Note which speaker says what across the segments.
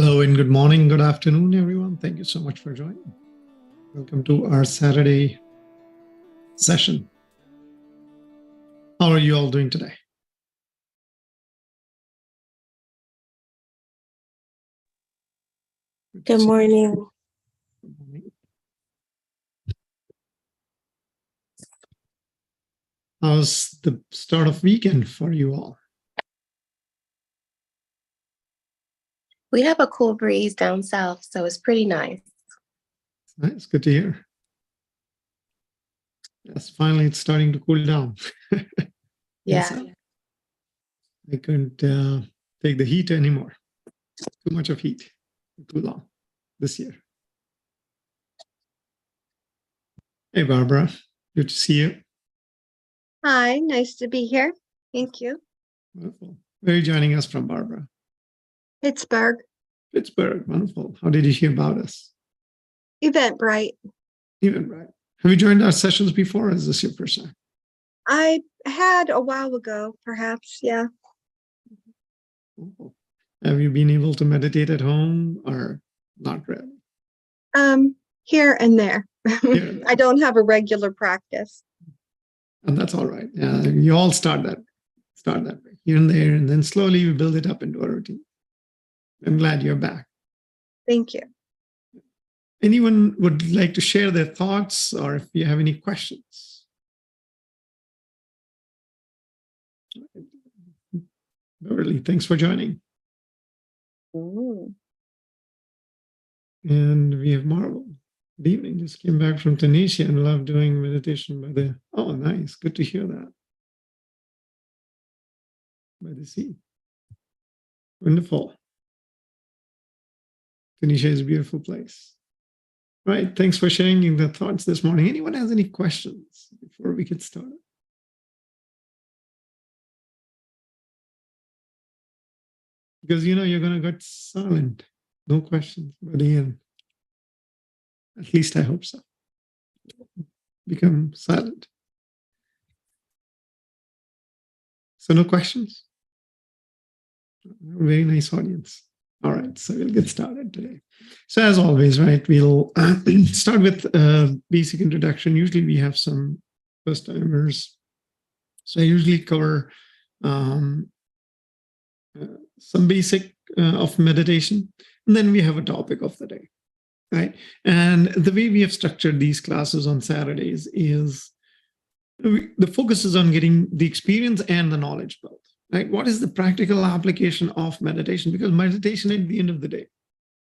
Speaker 1: Hello and good morning, good afternoon, everyone. Thank you so much for joining. Welcome to our Saturday session. How are you all doing today?
Speaker 2: Good morning.
Speaker 1: Good morning. How's the start of weekend for you all?
Speaker 2: We have a cool breeze down south, so it's pretty nice.
Speaker 1: Nice, good to hear. Yes, finally it's starting to cool down.
Speaker 2: Yeah.
Speaker 1: Yes, I couldn't take the heat anymore. Too much of heat, too long this year. Hey, Barbara, good to see you.
Speaker 3: Hi, nice to be here. Thank you.
Speaker 1: Wonderful. Where are you joining us from, Barbara?
Speaker 3: Pittsburgh,
Speaker 1: Pittsburgh, wonderful. How did you hear about us?
Speaker 3: Eventbrite.
Speaker 1: Eventbrite. Have you joined our sessions before, or is this your first time?
Speaker 3: I had a while ago, perhaps, yeah.
Speaker 1: Oh. Have you been able to meditate at home or not really?
Speaker 3: Here and there.
Speaker 1: Here and there.
Speaker 3: I don't have a regular practice.
Speaker 1: And that's all right. Yeah, you all start that way, here and there, and then slowly we build it up into a routine. I'm glad you're back.
Speaker 3: Thank you.
Speaker 1: Anyone would like to share their thoughts, or if you have any questions? Beverly, thanks for joining.
Speaker 3: Ooh.
Speaker 1: And we have Marvel. Good evening. Just came back from Tunisia and love doing meditation by the. Oh, nice. Good to hear that. By the sea. Wonderful. Tunisia is a beautiful place. Right. Thanks for sharing the thoughts this morning. Anyone has any questions before we get started? Because you're going to get silent. No questions by the end. At least I hope so. Become silent. So no questions? Very nice audience. All right, so we'll get started today. So as always, right, we'll start with a basic introduction. Usually we have some first timers. So I usually cover some basic of meditation, and then we have a topic of the day, right? And the way we have structured these classes on Saturdays is the focus is on getting the experience and the knowledge built, right? What is the practical application of meditation? Because meditation at the end of the day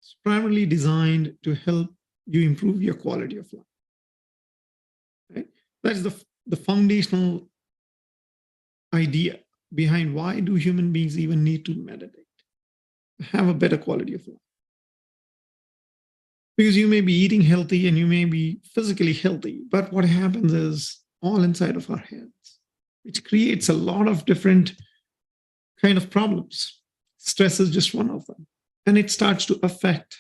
Speaker 1: is primarily designed to help you improve your quality of life, right? That's the foundational idea behind why do human beings even need to meditate, have a better quality of life. Because you may be eating healthy and you may be physically healthy, but what happens is all inside of our heads, which creates a lot of different kind of problems. Stress is just one of them. And it starts to affect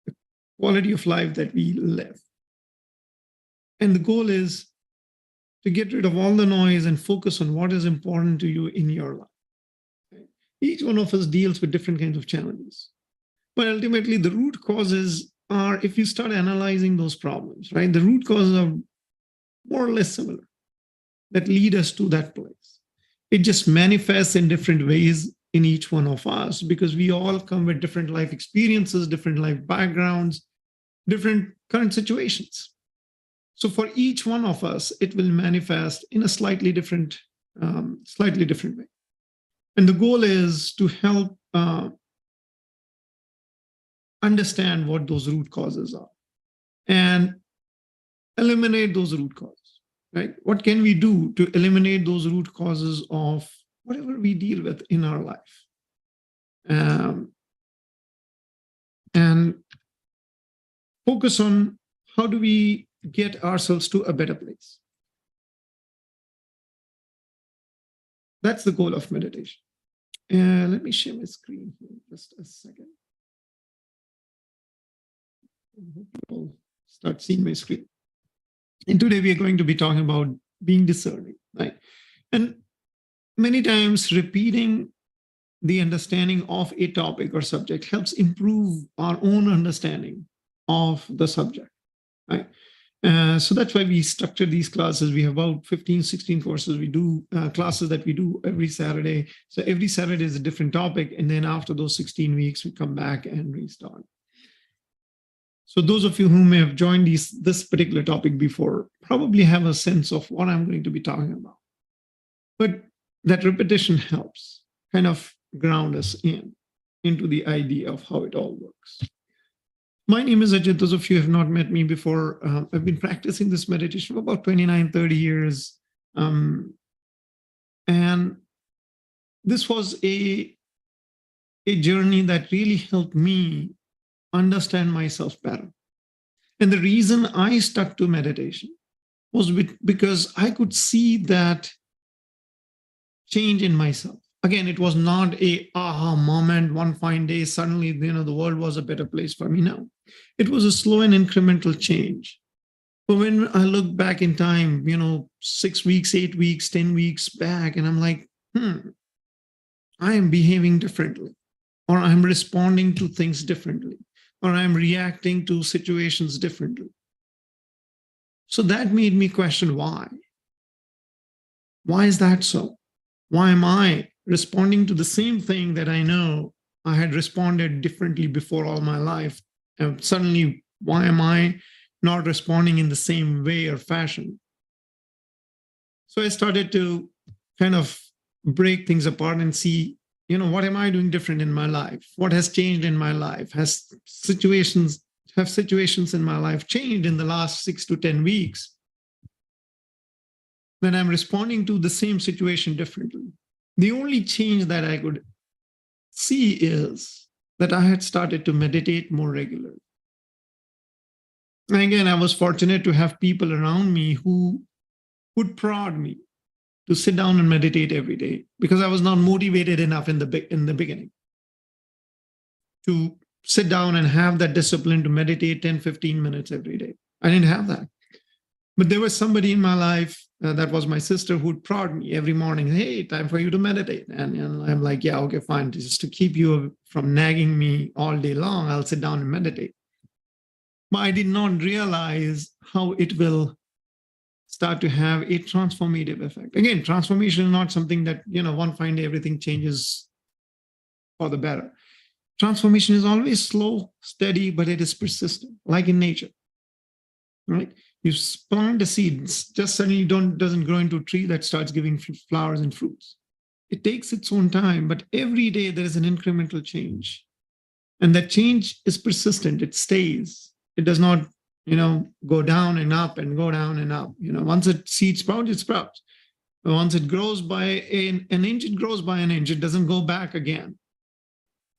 Speaker 1: the quality of life that we live. And the goal is to get rid of all the noise and focus on what is important to you in your life. Right? Each one of us deals with different kinds of challenges. But ultimately, the root causes are, if you start analyzing those problems, right, the root causes are more or less similar that lead us to that place. It just manifests in different ways in each one of us because we all come with different life experiences, different life backgrounds, different current situations. So for each one of us, it will manifest in a slightly different way. And the goal is to help understand what those root causes are and eliminate those root causes, right? What can we do to eliminate those root causes of whatever we deal with in our life? And focus on how do we get ourselves to a better place. That's the goal of meditation. Let me share my screen here just a second. I hope you all start seeing my screen. And today we are going to be talking about being discerning, right? And many times repeating the understanding of a topic or subject helps improve our own understanding of the subject, right? So that's why we structure these classes. We have about 15, 16 courses. We do classes that we do every Saturday. So every Saturday is a different topic. And then after those 16 weeks, we come back and restart. So those of you who may have joined this particular topic before probably have a sense of what I'm going to be talking about. But that repetition helps kind of ground us into the idea of how it all works. My name is Ajit. Those of you who have not met me before, I've been practicing this meditation for about 29, 30 years. And this was a journey that really helped me understand myself better. And the reason I stuck to meditation was because I could see that change in myself. Again, it was not a aha moment, one fine day, suddenly, the world was a better place for me. No, it was a slow and incremental change. But when I look back in time, 6 weeks, 8 weeks, 10 weeks back, and I'm like, I am behaving differently, or I'm responding to things differently, or I'm reacting to situations differently. So that made me question why. Why is that so? Why am I responding to the same thing that I know I had responded differently before all my life? And suddenly, why am I not responding in the same way or fashion? So I started to kind of break things apart and see, what am I doing different in my life? What has changed in my life? Have situations in my life changed in the last 6 to 10 weeks? Then I'm responding to the same situation differently. The only change that I could see is that I had started to meditate more regularly. And again, I was fortunate to have people around me who would prod me to sit down and meditate every day, because I was not motivated enough in the beginning to sit down and have that discipline to meditate 10, 15 minutes every day. I didn't have that. But there was somebody in my life, that was my sister, who would prod me every morning, hey, time for you to meditate. And I'm like, yeah, okay, fine. Just to keep you from nagging me all day long, I'll sit down and meditate. But I did not realize how it will start to have a transformative effect. Again, transformation is not something that, one fine day everything changes for the better. Transformation is always slow, steady, but it is persistent, like in nature, right? You plant a seed, just suddenly doesn't grow into a tree that starts giving flowers and fruits. It takes its own time, but every day there is an incremental change. And that change is persistent. It stays. It does not, go down and up and go down and up. Once a seed sprouts, it sprouts. Once it grows by an inch, it grows by an inch. It doesn't go back again.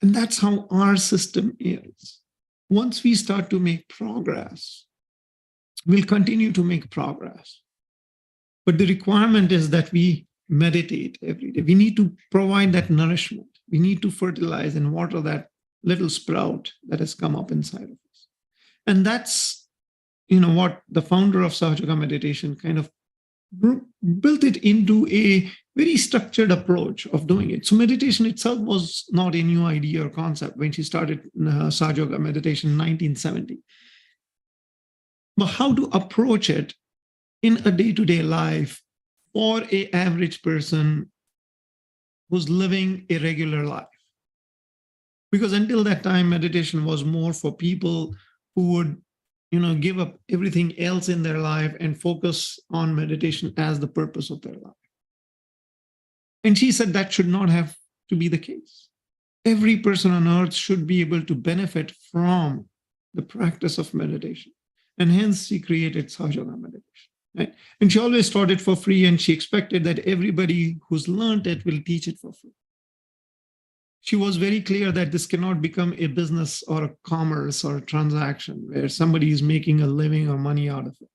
Speaker 1: And that's how our system is. Once we start to make progress, we'll continue to make progress. But the requirement is that we meditate every day. We need to provide that nourishment. We need to fertilize and water that little sprout that has come up inside of us. And that's, what the founder of Sahaja meditation kind of built it into a very structured approach of doing it. So meditation itself was not a new idea or concept when she started Sahaja meditation in 1970. But how to approach it in a day-to-day life for an average person who's living a regular life. Because until that time, meditation was more for people who would, give up everything else in their life and focus on meditation as the purpose of their life. And she said that should not have to be the case. Every person on earth should be able to benefit from the practice of meditation. And hence she created Sahaja meditation. Right? And she always taught it for free, and she expected that everybody who's learned it will teach it for free. She was very clear that this cannot become a business or a commerce or a transaction where somebody is making a living or money out of it.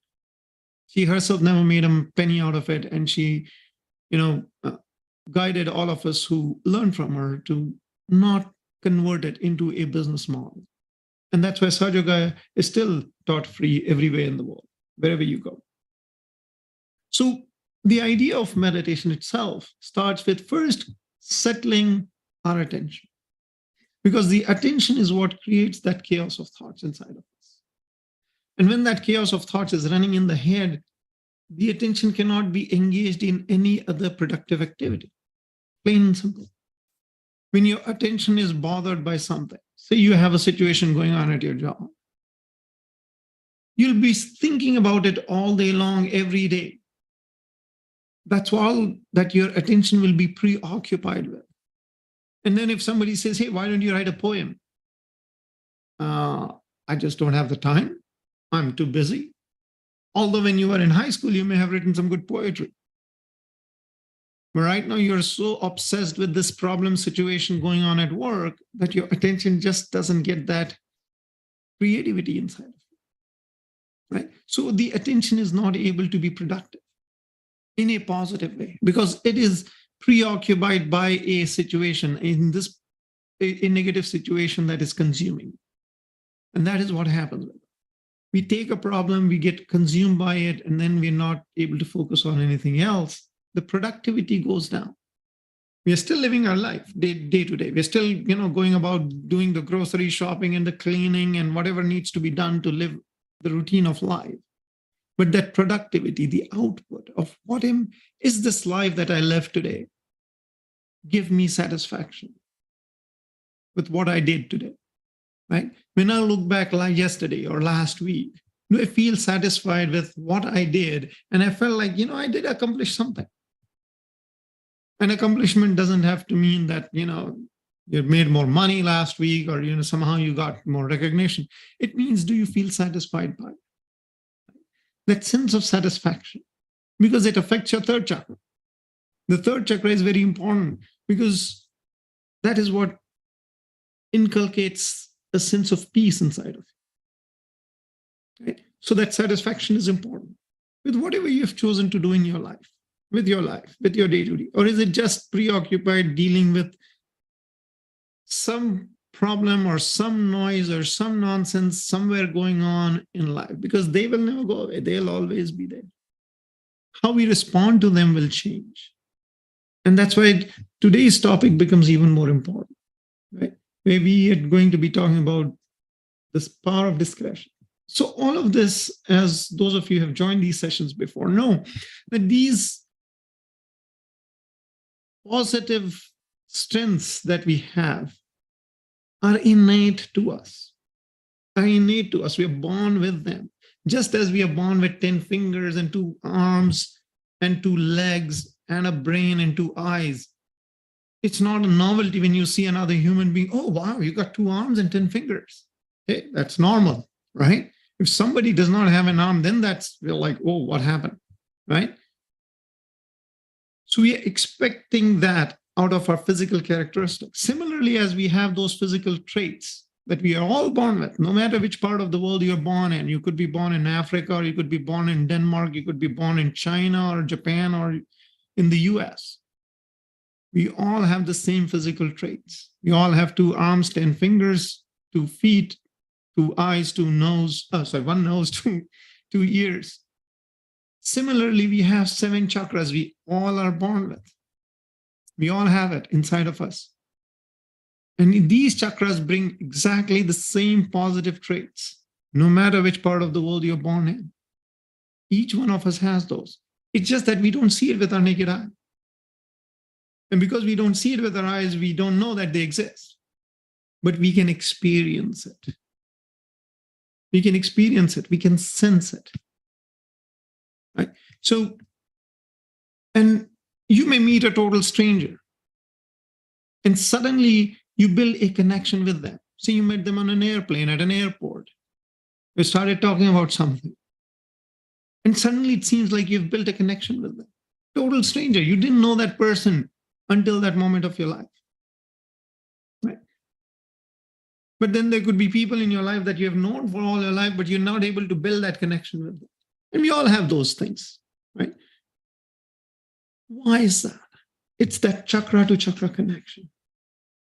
Speaker 1: She herself never made a penny out of it, and she, guided all of us who learned from her to not convert it into a business model. And that's why Sahaja is still taught free everywhere in the world, wherever you go. So the idea of meditation itself starts with first settling our attention. Because the attention is what creates that chaos of thoughts inside of us. And when that chaos of thoughts is running in the head, the attention cannot be engaged in any other productive activity. Plain and simple. When your attention is bothered by something, say you have a situation going on at your job, you'll be thinking about it all day long, every day. That's all that your attention will be preoccupied with. And then if somebody says, hey, why don't you write a poem? I just don't have the time. I'm too busy. Although when you were in high school, you may have written some good poetry. But right now, you're so obsessed with this problem situation going on at work that your attention just doesn't get that creativity inside of you. Right? So the attention is not able to be productive in a positive way because it is preoccupied by a situation, in this a negative situation that is consuming. And that is what happens with it. We take a problem, we get consumed by it, and then we're not able to focus on anything else. The productivity goes down. We are still living our life day to day. We're still, going about doing the grocery shopping and the cleaning and whatever needs to be done to live the routine of life. But that productivity, the output of what is this life that I live today, give me satisfaction with what I did today, right? When I look back like yesterday or last week, do I feel satisfied with what I did? And I felt like, I did accomplish something. An accomplishment doesn't have to mean that, you made more money last week or, somehow you got more recognition. It means, do you feel satisfied by it? That sense of satisfaction, because it affects your third chakra. The third chakra is very important because that is what inculcates a sense of peace inside of you. Right? So that satisfaction is important with whatever you've chosen to do in your life, with your day-to-day. Or is it just preoccupied dealing with some problem or some noise or some nonsense somewhere going on in life? Because they will never go away. They'll always be there. How we respond to them will change. And that's why today's topic becomes even more important, right? Where we are going to be talking about this power of discretion. So all of this, as those of you who have joined these sessions before know that these positive strengths that we have are innate to us. We are born with them. Just as we are born with 10 fingers and 2 arms and 2 legs and a brain and 2 eyes. It's not a novelty when you see another human being. Oh, wow, you got 2 arms and 10 fingers. Hey, that's normal, right? If somebody does not have an arm, then we're like, oh, what happened, right? So we are expecting that out of our physical characteristics. Similarly, as we have those physical traits that we are all born with, no matter which part of the world you're born in. You could be born in Africa, or you could be born in Denmark, you could be born in China or Japan or in the US. We all have the same physical traits. We all have 2 arms, 10 fingers, 2 feet, 2 eyes, 2 nose, 1 nose, 2 ears. Similarly, we have 7 chakras we all are born with. We all have it inside of us. And these chakras bring exactly the same positive traits, no matter which part of the world you're born in. Each one of us has those. It's just that we don't see it with our naked eye. And because we don't see it with our eyes, we don't know that they exist. But we can experience it. We can experience it. We can sense it. Right? So, and you may meet a total stranger, and suddenly you build a connection with them. So you met them on an airplane, at an airport. You started talking about something. And suddenly it seems like you've built a connection with them. Total stranger. You didn't know that person until that moment of your life. Right? But then there could be people in your life that you have known for all your life, but you're not able to build that connection with them. And we all have those things, right? Why is that? It's that chakra to chakra connection.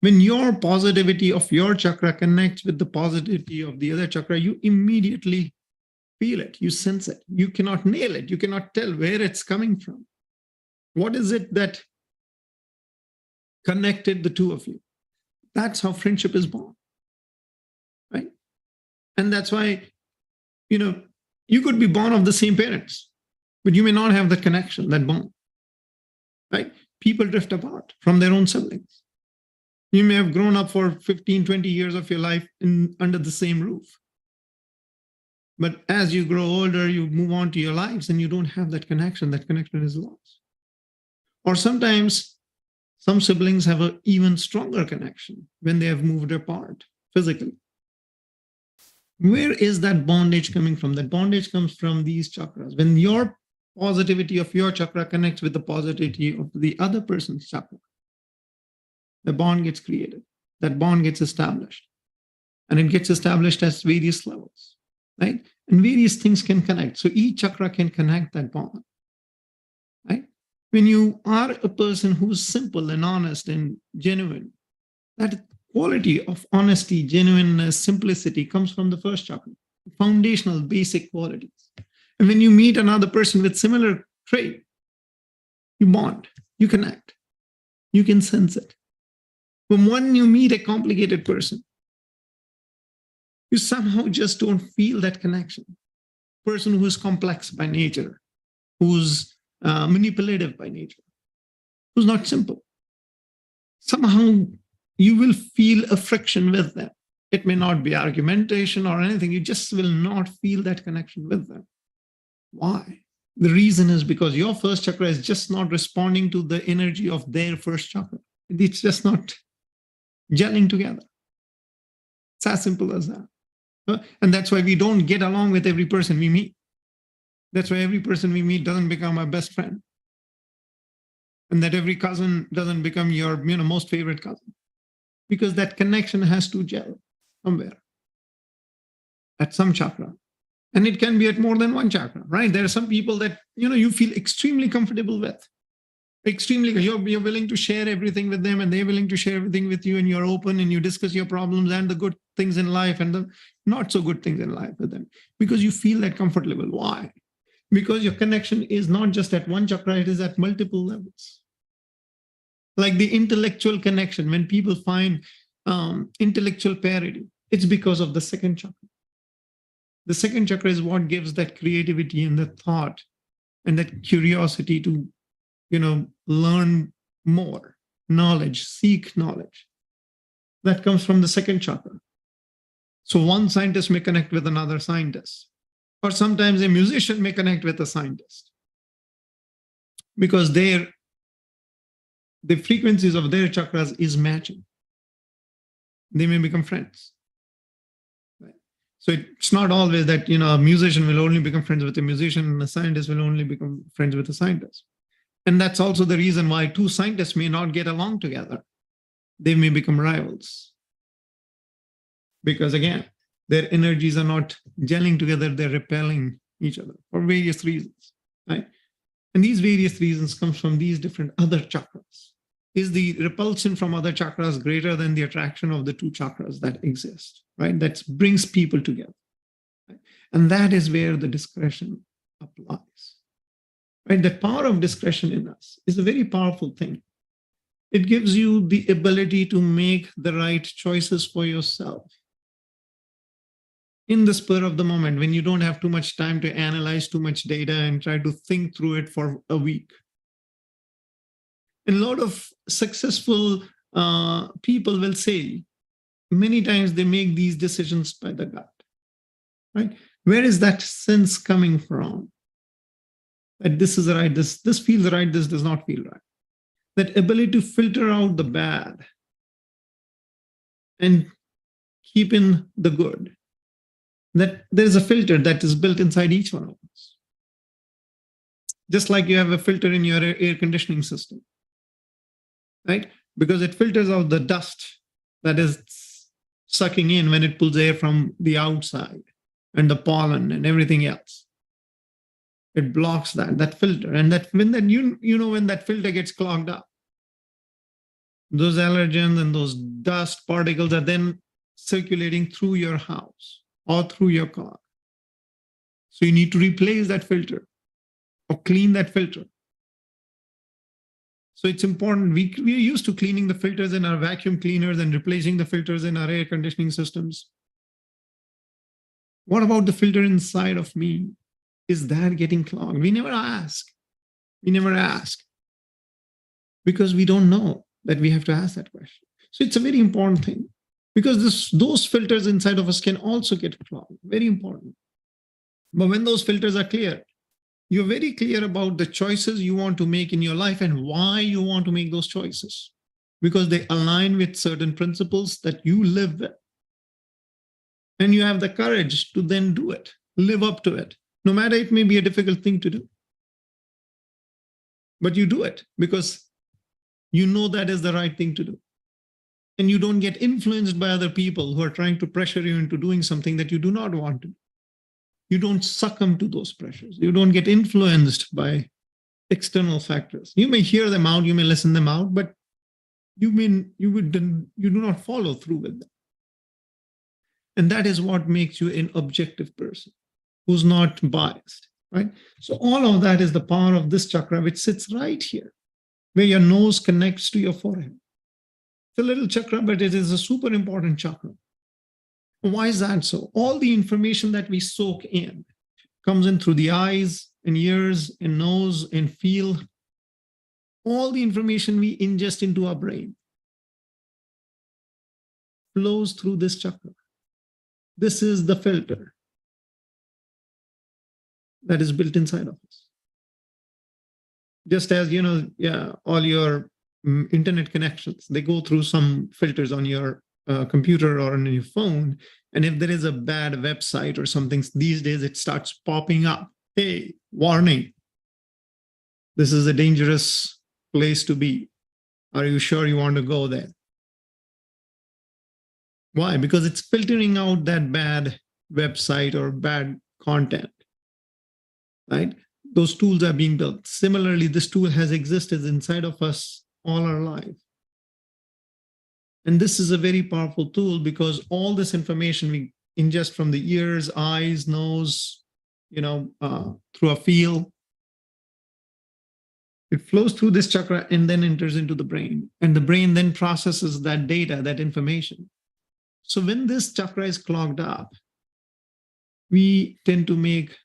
Speaker 1: When your positivity of your chakra connects with the positivity of the other chakra, you immediately feel it, you sense it. You cannot nail it. You cannot tell where it's coming from. What is it that connected the two of you. That's how friendship is born, right? And that's why, you could be born of the same parents, but you may not have that connection, that bond, right? People drift apart from their own siblings. You may have grown up for 15, 20 years of your life under the same roof. But as you grow older, you move on to your lives and you don't have that connection. That connection is lost. Or sometimes some siblings have an even stronger connection when they have moved apart physically. Where is that bondage coming from? That bondage comes from these chakras. When your positivity of your chakra connects with the positivity of the other person's chakra, the bond gets created. That bond gets established. And it gets established at various levels, right? And various things can connect. So each chakra can connect that bond, right? When you are a person who's simple and honest and genuine, that quality of honesty, genuineness, simplicity comes from the first chakra, foundational, basic qualities. And when you meet another person with similar trait, you bond, you connect, you can sense it. But when you meet a complicated person, you somehow just don't feel that connection. Person who's complex by nature, who's manipulative by nature, who's not simple. Somehow you will feel a friction with them. It may not be argumentation or anything. You just will not feel that connection with them. Why? The reason is because your first chakra is just not responding to the energy of their first chakra. It's just not gelling together. It's as simple as that. And that's why we don't get along with every person we meet. That's why every person we meet doesn't become our best friend. And that every cousin doesn't become your most favorite cousin. Because that connection has to gel somewhere at some chakra. And it can be at more than one chakra, right? There are some people that you feel extremely comfortable with. Extremely, you're willing to share everything with them and they're willing to share everything with you, and you're open and you discuss your problems and the good things in life and the not so good things in life with them because you feel that comfort level. Why? Because your connection is not just at one chakra, it is at multiple levels. Like the intellectual connection, when people find intellectual parity, it's because of the second chakra. The second chakra is what gives that creativity and the thought and that curiosity to learn more knowledge, seek knowledge. That comes from the second chakra. So one scientist may connect with another scientist, or sometimes a musician may connect with a scientist because the frequencies of their chakras is matching. They may become friends. Right? So it's not always that a musician will only become friends with a musician and a scientist will only become friends with a scientist. And that's also the reason why two scientists may not get along together. They may become rivals. Because again, their energies are not gelling together, they're repelling each other for various reasons, right? And these various reasons comes from these different other chakras. Is the repulsion from other chakras greater than the attraction of the two chakras that exist, right? That brings people together. Right? And that is where the discretion applies. Right? The power of discretion in us is a very powerful thing. It gives you the ability to make the right choices for yourself. In the spur of the moment, when you don't have too much time to analyze too much data and try to think through it for a week. And a lot of successful people will say, many times they make these decisions by the gut, right? Where is that sense coming from? That this is right, this feels right, this does not feel right. That ability to filter out the bad and keep in the good. That there's a filter that is built inside each one of us. Just like you have a filter in your air conditioning system, right? Because it filters out the dust that is sucking in when it pulls air from the outside and the pollen and everything else. It blocks that filter. And that when that filter gets clogged up, those allergens and those dust particles are then circulating through your house or through your car. So you need to replace that filter or clean that filter. So it's important. We are used to cleaning the filters in our vacuum cleaners and replacing the filters in our air conditioning systems. What about the filter inside of me? Is that getting clogged? We never ask. We never ask because we don't know that we have to ask that question. So it's a very important thing because those filters inside of us can also get clogged. Very important. But when those filters are clear, you're very clear about the choices you want to make in your life and why you want to make those choices, because they align with certain principles that you live with. And you have the courage to then do it, live up to it, no matter it may be a difficult thing to do. But you do it because you know that is the right thing to do. And you don't get influenced by other people who are trying to pressure you into doing something that you do not want to do. You don't succumb to those pressures. You don't get influenced by external factors. You may hear them out, you may listen them out, but you do not follow through with them. And that is what makes you an objective person who's not biased, right? So all of that is the power of this chakra, which sits right here, where your nose connects to your forehead. It's a little chakra, but it is a super important chakra. Why is that so? All the information that we soak in comes in through the eyes and ears and nose and feel. All the information we ingest into our brain flows through this chakra. This is the filter that is built inside of us. Just as, all your internet connections, they go through some filters on your computer or on your phone. And if there is a bad website or something, these days it starts popping up. Hey, warning. This is a dangerous place to be. Are you sure you want to go there? Why? Because it's filtering out that bad website or bad content, right? Those tools are being built. Similarly, this tool has existed inside of us all our life. And this is a very powerful tool because all this information we ingest from the ears, eyes, nose, through a feel, it flows through this chakra and then enters into the brain. And the brain then processes that data, that information. So when this chakra is clogged up, we tend to make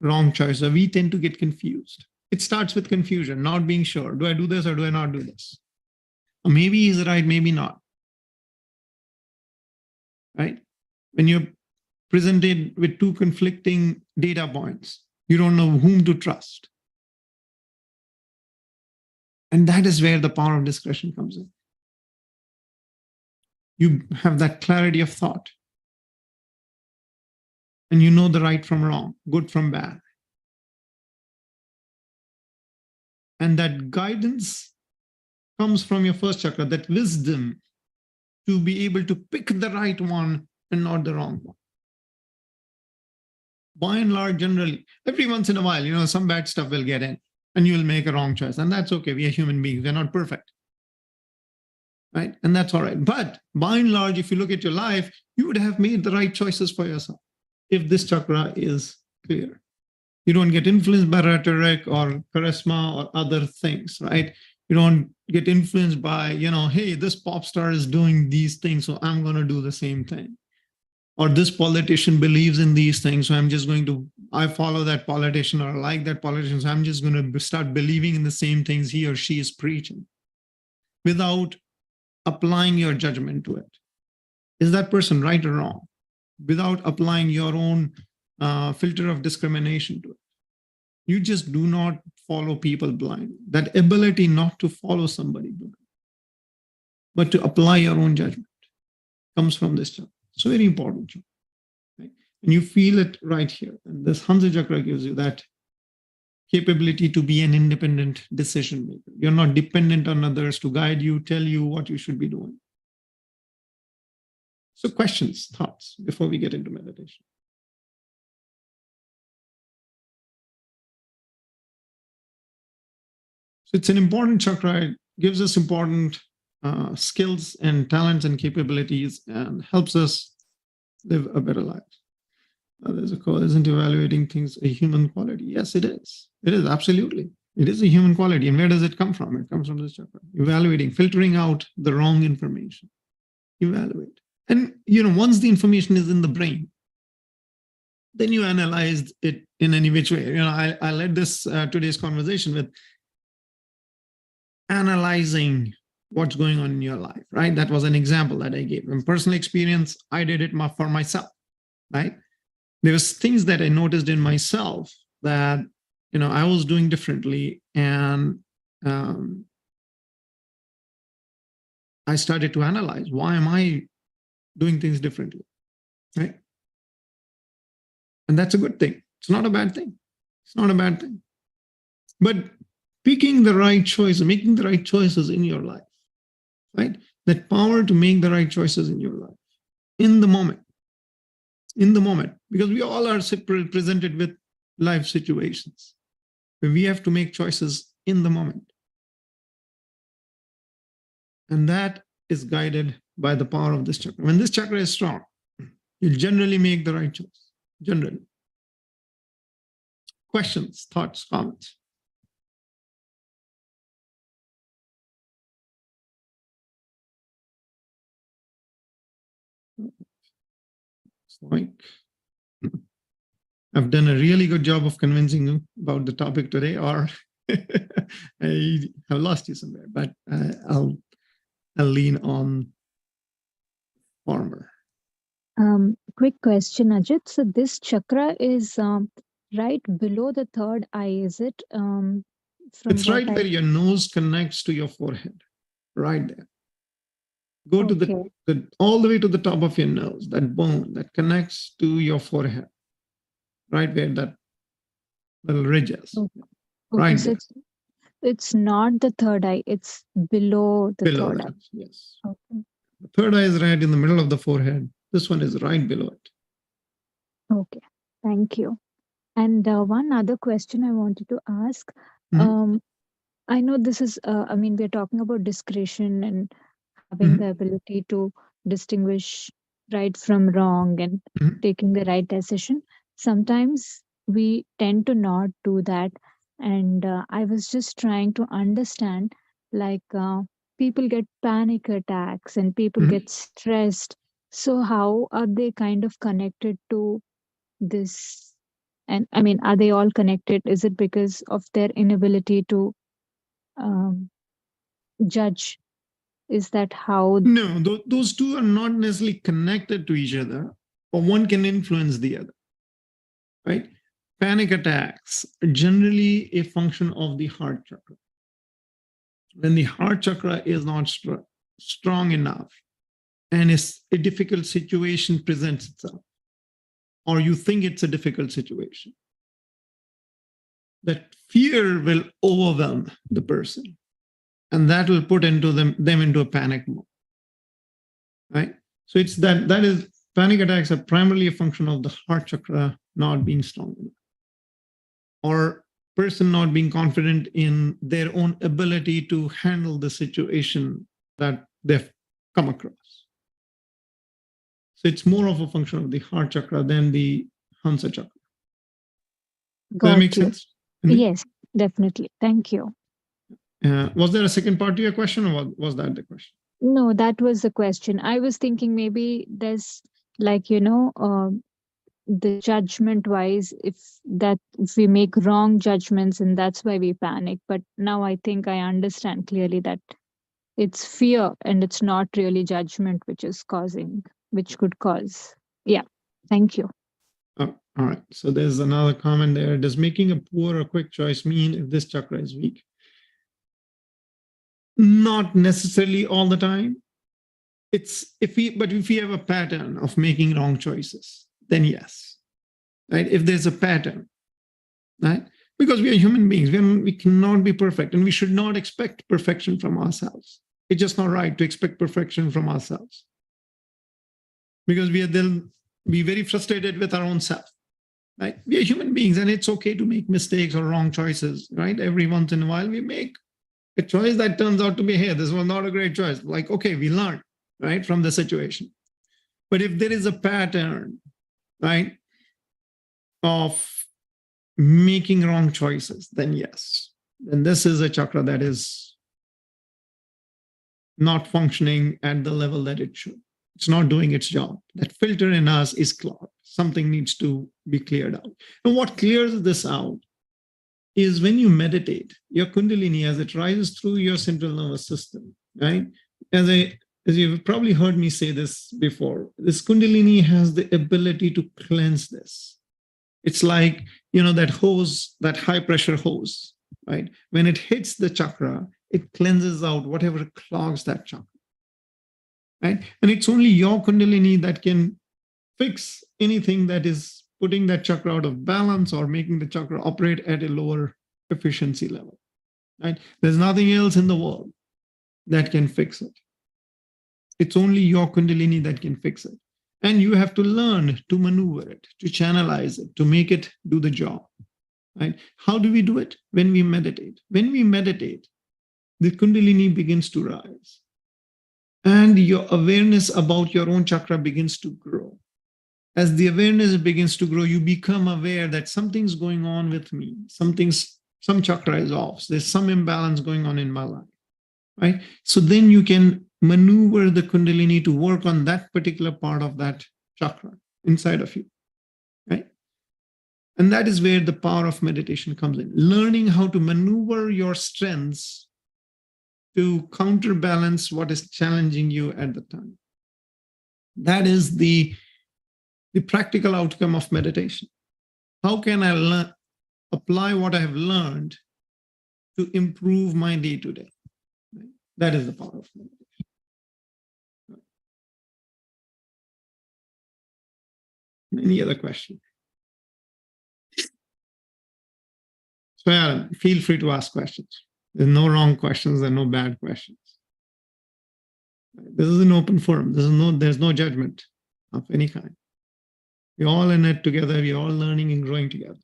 Speaker 1: wrong choices. We tend to get confused. It starts with confusion, not being sure. Do I do this or do I not do this? Or maybe he's right, maybe not. Right? When you're presented with two conflicting data points, you don't know whom to trust. And that is where the power of discretion comes in. You have that clarity of thought. And you know the right from wrong, good from bad. And that guidance comes from your first chakra, that wisdom to be able to pick the right one and not the wrong one. By and large, generally, every once in a while, some bad stuff will get in and you will make a wrong choice. And that's okay. We are human beings. We're not perfect. Right? And that's all right. But by and large, if you look at your life, you would have made the right choices for yourself if this chakra is clear. You don't get influenced by rhetoric or charisma or other things, right? You don't get influenced by, hey, this pop star is doing these things, so I'm going to do the same thing. Or this politician believes in these things, so I follow that politician or I like that politician, so I'm just going to start believing in the same things he or she is preaching without applying your judgment to it. Is that person right or wrong? Without applying your own filter of discrimination to it. You just do not follow people blindly. That ability not to follow somebody blindly, but to apply your own judgment comes from this chakra. So very important chakra. Right? And you feel it right here. And this Hansa chakra gives you that capability to be an independent decision maker. You're not dependent on others to guide you, tell you what you should be doing. So questions, thoughts before we get into meditation. So it's an important chakra. It gives us important skills and talents and capabilities and helps us live a better life. There's a call, isn't evaluating things a human quality? Yes, it is. It is, absolutely. It is a human quality. And where does it come from? It comes from this chakra. Evaluating, filtering out the wrong information. Evaluate. And, once the information is in the brain, then you analyze it in any which way. I led this today's conversation with analyzing what's going on in your life, right? That was an example that I gave. In personal experience, I did it for myself, right? There was things that I noticed in myself that, I was doing differently. And I started to analyze, why am I doing things differently, right? And that's a good thing. It's not a bad thing. It's not a bad thing. But picking the right choice, making the right choices in your life, right? That power to make the right choices in your life, in the moment, because we all are presented with life situations where we have to make choices in the moment. And that is guided by the power of this chakra. When this chakra is strong, you'll generally make the right choice. Generally. Questions, thoughts, comments? It's like I've done a really good job of convincing you about the topic today, or I have lost you somewhere, but I'll lean on Farmer.
Speaker 4: Quick question, Ajit. So this chakra is right below the third eye, is it?
Speaker 1: It's right where your nose connects to your forehead, right there. Go to the all the way to the top of your nose, that bone that connects to your forehead, right where that little ridge is.
Speaker 4: Okay.
Speaker 1: Right
Speaker 4: So it's not the third eye, it's below the third eye.
Speaker 1: Yes.
Speaker 4: Okay.
Speaker 1: The third eye is right in the middle of the forehead. This one is right below it.
Speaker 4: Okay, thank you. And one other question I wanted to ask. I know this is, we're talking about discretion and having the ability to distinguish right from wrong and taking the right decision. Sometimes we tend to not do that. And I was just trying to understand, like, people get panic attacks and people get stressed. So how are they kind of connected to this? And are they all connected? Is it because of their inability to judge? Is that how?
Speaker 1: No, those two are not necessarily connected to each other, but one can influence the other, right? Panic attacks are generally a function of the heart chakra. When the heart chakra is not strong enough and a difficult situation presents itself, or you think it's a difficult situation, that fear will overwhelm the person, and that will put them into a panic mode, right? So it's that is panic attacks are primarily a function of the heart chakra not being strong enough, or person not being confident in their own ability to handle the situation that they've come across. So it's more of a function of the heart chakra than the Hansa chakra. Does that make sense?
Speaker 4: Yes, definitely. Thank you.
Speaker 1: Was there a second part to your question, or was that the question?
Speaker 4: No, that was the question. I was thinking maybe there's like, the judgment wise, if we make wrong judgments and that's why we panic. But now I think I understand clearly that it's fear and it's not really judgment which could cause. Yeah. Thank you.
Speaker 1: Oh, all right. So there's another comment there. Does making a poor or quick choice mean if this chakra is weak? Not necessarily all the time. If we have a pattern of making wrong choices, then yes, right? If there's a pattern, right? Because we are human beings, we cannot be perfect, and we should not expect perfection from ourselves. It's just not right to expect perfection from ourselves, because they'll be very frustrated with our own self, right? We are human beings, and it's okay to make mistakes or wrong choices, right? Every once in a while, we make a choice that turns out to be, hey, this was not a great choice. Like, okay, we learn, right, from the situation. But if there is a pattern, right, of making wrong choices, then yes, then this is a chakra that is not functioning at the level that it should. It's not doing its job. That filter in us is clogged. Something needs to be cleared out. And what clears this out is when you meditate, your Kundalini, as it rises through your central nervous system, right? As you've probably heard me say this before, this Kundalini has the ability to cleanse this. It's like, that hose, that high pressure hose, right? When it hits the chakra, it cleanses out whatever clogs that chakra, right? And it's only your Kundalini that can fix anything that is putting that chakra out of balance or making the chakra operate at a lower efficiency level, right? There's nothing else in the world that can fix it. It's only your Kundalini that can fix it. And you have to learn to maneuver it, to channelize it, to make it do the job, right? How do we do it? When we meditate. When we meditate, the Kundalini begins to rise. And your awareness about your own chakra begins to grow. As the awareness begins to grow, you become aware that something's going on with me. Some chakra is off. There's some imbalance going on in my life, right? So then you can maneuver the Kundalini to work on that particular part of that chakra inside of you, right? And that is where the power of meditation comes in. Learning how to maneuver your strengths to counterbalance what is challenging you at the time. That is the practical outcome of meditation. How can I apply what I have learned to improve my day-to-day? Right? That is the power of meditation. Right. Any other question? So Adam, feel free to ask questions. There's no wrong questions, there are no bad questions. This is an open forum. There's no judgment of any kind. We're all in it together. We're all learning and growing together.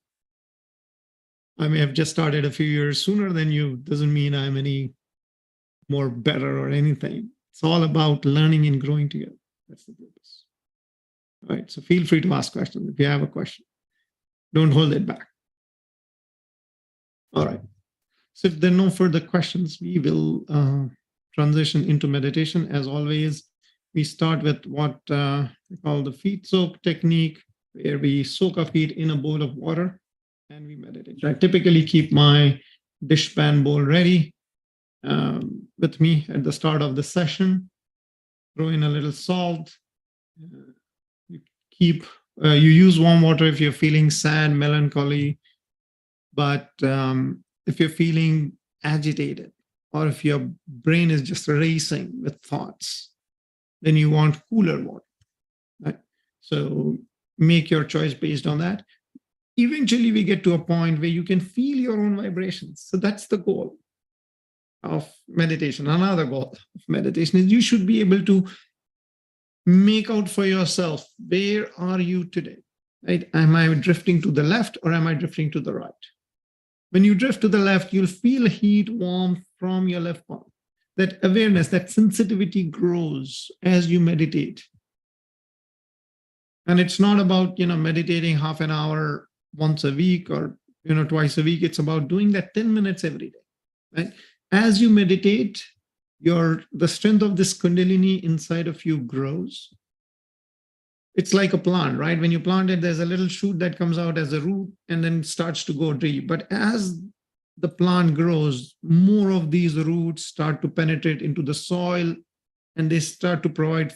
Speaker 1: I may have just started a few years sooner than you. Doesn't mean I'm any more better or anything. It's all about learning and growing together. That's the purpose. All right. So feel free to ask questions if you have a question. Don't hold it back. All right. So if there are no further questions, we will transition into meditation. As always, we start with what we call the feet soak technique, where we soak our feet in a bowl of water and we meditate. I typically keep my dishpan bowl ready with me at the start of the session. Throw in a little salt. You use warm water if you're feeling sad, melancholy, but if you're feeling agitated or if your brain is just racing with thoughts, then you want cooler water, right? So make your choice based on that. Eventually, we get to a point where you can feel your own vibrations. So that's the goal of meditation. Another goal of meditation is you should be able to make out for yourself, where are you today, right? Am I drifting to the left or am I drifting to the right? When you drift to the left, you'll feel heat, warmth from your left palm. That awareness, that sensitivity grows as you meditate. And it's not about, meditating half an hour once a week or, twice a week. It's about doing that 10 minutes every day, right? As you meditate, the strength of this Kundalini inside of you grows. It's like a plant, right? When you plant it, there's a little shoot that comes out as a root and then starts to go deep. But as the plant grows, more of these roots start to penetrate into the soil and they start to provide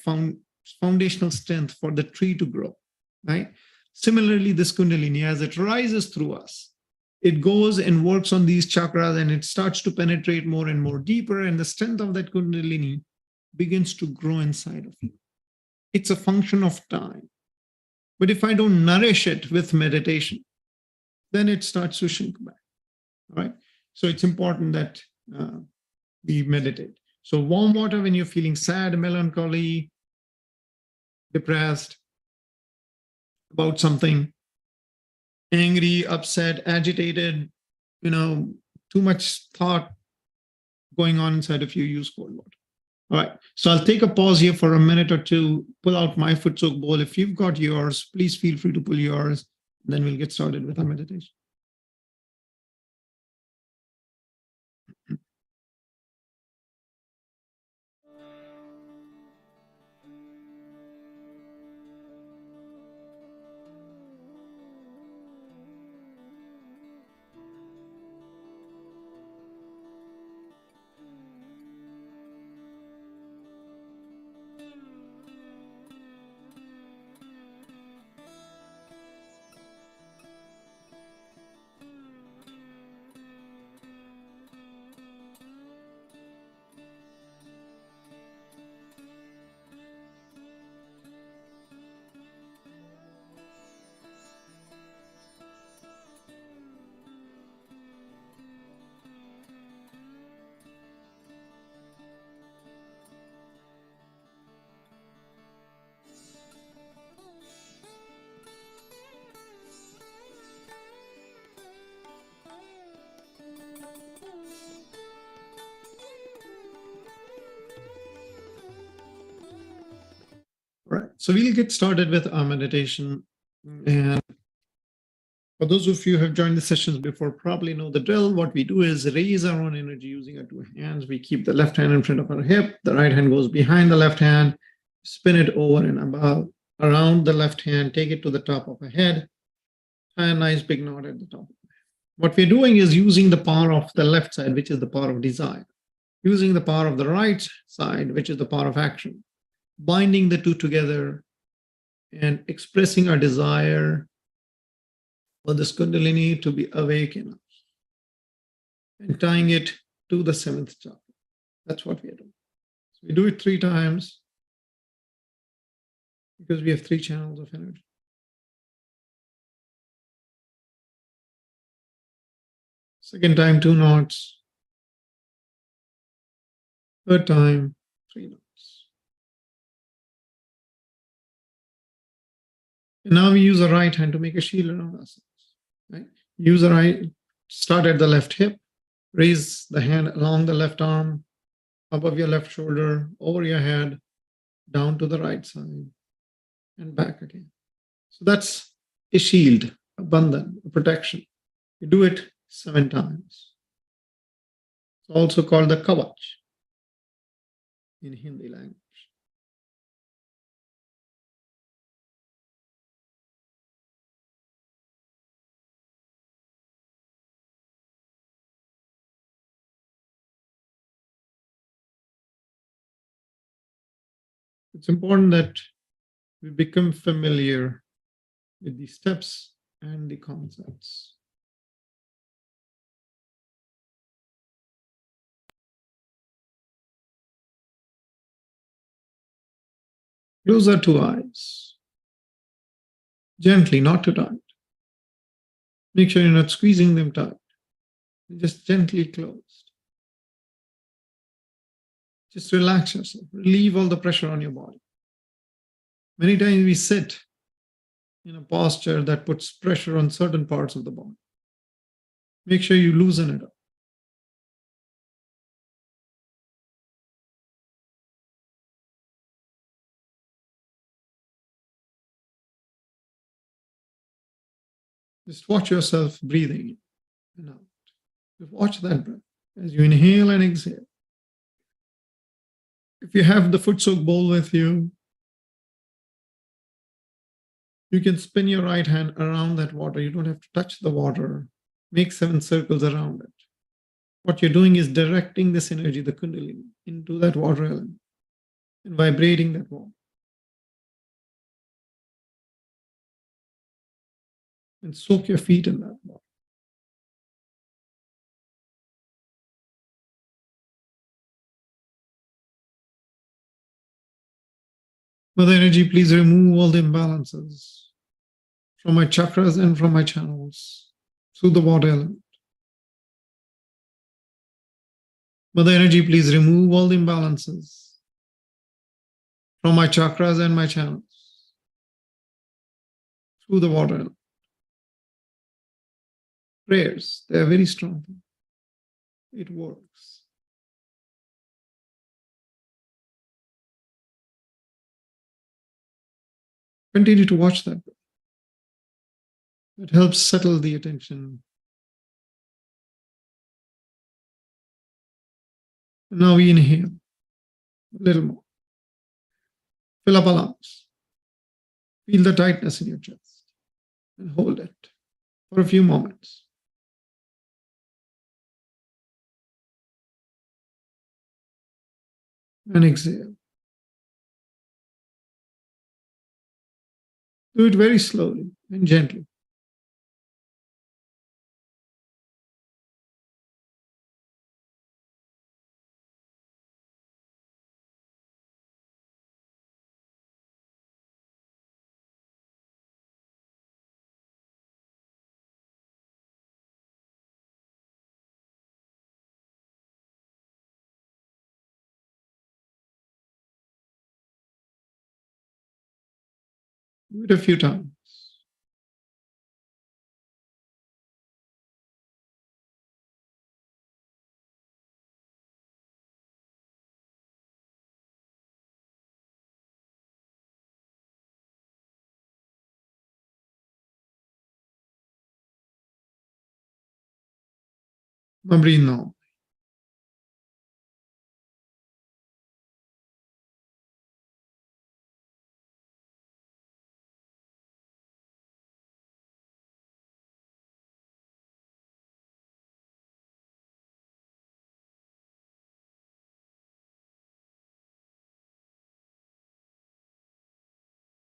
Speaker 1: foundational strength for the tree to grow, right? Similarly, this Kundalini, as it rises through us, it goes and works on these chakras and it starts to penetrate more and more deeper, and the strength of that Kundalini begins to grow inside of you. It's a function of time. But if I don't nourish it with meditation, then it starts to shrink back. All right. So it's important that we meditate. So warm water when you're feeling sad, melancholy, depressed about something, angry, upset, agitated, too much thought going on inside of you, use cold water. All right. So I'll take a pause here for a minute or two, pull out my foot soak bowl. If you've got yours, please feel free to pull yours. Then we'll get started with our meditation. right, so we'll get started with our meditation. And for those of you who have joined the sessions before, probably know the drill. What we do is raise our own energy using our two hands. We keep the left hand in front of our hip. The right hand goes behind the left hand. Spin it over and above, around the left hand. Take it to the top of the head. Tie a nice big knot at the top. What we're doing is using the power of the left side, which is the power of desire. Using the power of the right side, which is the power of action. Binding the two together and expressing our desire for this Kundalini to be awake in us and tying it to the seventh chakra. That's what we are doing. So we do it 3 times because we have 3 channels of energy. Second time, 2 knots. Third time, 3 knots. And now we use our right hand to make a shield around ourselves. Right? Use the right, start at the left hip, raise the hand along the left arm, above your left shoulder, over your head, down to the right side, and back again. So that's a shield, a bandhan, a protection. You do it 7 times. It's also called the kavach in Hindi language. It's important that we become familiar with the steps and the concepts. Close our 2 eyes. Gently, not too tight. Make sure you're not squeezing them tight. Just gently closed. Just relax yourself. Relieve all the pressure on your body. Many times we sit in a posture that puts pressure on certain parts of the body. Make sure you loosen it up. Just watch yourself breathing in and out. Just watch that breath as you inhale and exhale. If you have the foot soak bowl with you, you can spin your right hand around that water. You don't have to touch the water. Make 7 circles around it. What you're doing is directing this energy, the Kundalini, into that water element and vibrating that water. And soak your feet in that water. Mother Energy, please remove all the imbalances from my chakras and from my channels through the water element. Mother Energy, please remove all the imbalances from my chakras and my channels through the water element. Prayers, they are very strong. It works. Continue to watch that. It helps settle the attention. And now we inhale a little more. Fill up our lungs. Feel the tightness in your chest and hold it for a few moments. And exhale. Do it very slowly and gently. Do it a few times. Now breathe now.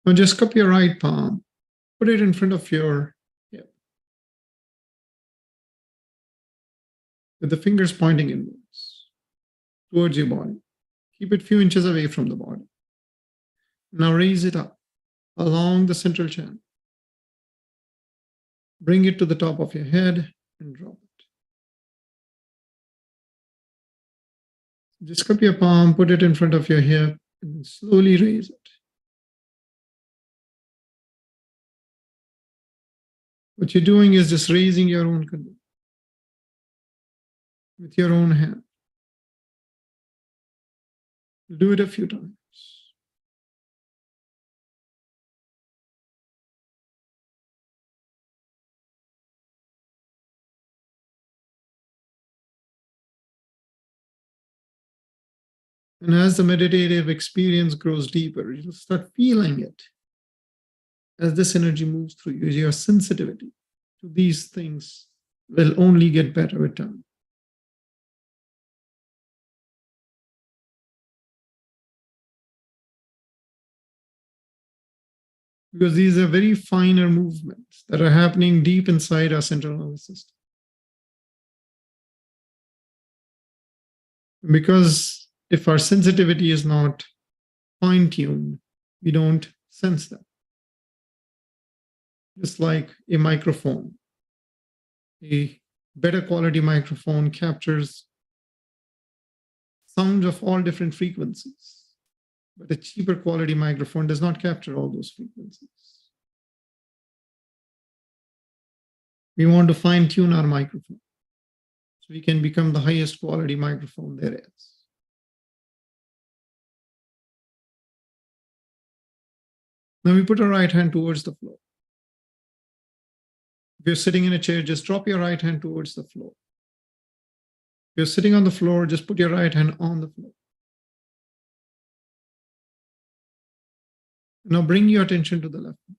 Speaker 1: Now just cup your right palm, put it in front of your hip, with the fingers pointing inwards, towards your body. Keep it a few inches away from the body. Now raise it up along the central channel. Bring it to the top of your head and drop it. Just cup your palm, put it in front of your hip, and slowly raise it. What you're doing is just raising your own canoe with your own hand. Do it a few times. And as the meditative experience grows deeper, you'll start feeling it as this energy moves through you. Your sensitivity to these things will only get better with time. Because these are very finer movements that are happening deep inside our central nervous system. Because if our sensitivity is not fine-tuned, we don't sense them. Just like a microphone. A better quality microphone captures sounds of all different frequencies, but a cheaper quality microphone does not capture all those frequencies. We want to fine-tune our microphone so we can become the highest quality microphone there is. Now we put our right hand towards the floor. If you're sitting in a chair, just drop your right hand towards the floor. If you're sitting on the floor, just put your right hand on the floor. Now bring your attention to the left hand.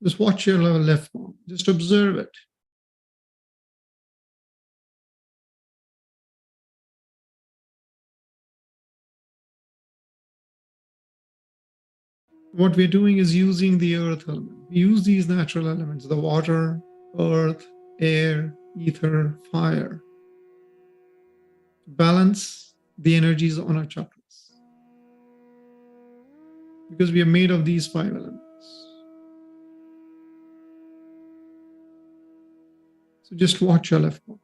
Speaker 1: Just watch your left palm. Just observe it. What we're doing is using the earth element. We use these natural elements, the water, earth, air, ether, fire, to balance the energies on our chakras. Because we are made of these 5 elements. So just watch your left palm.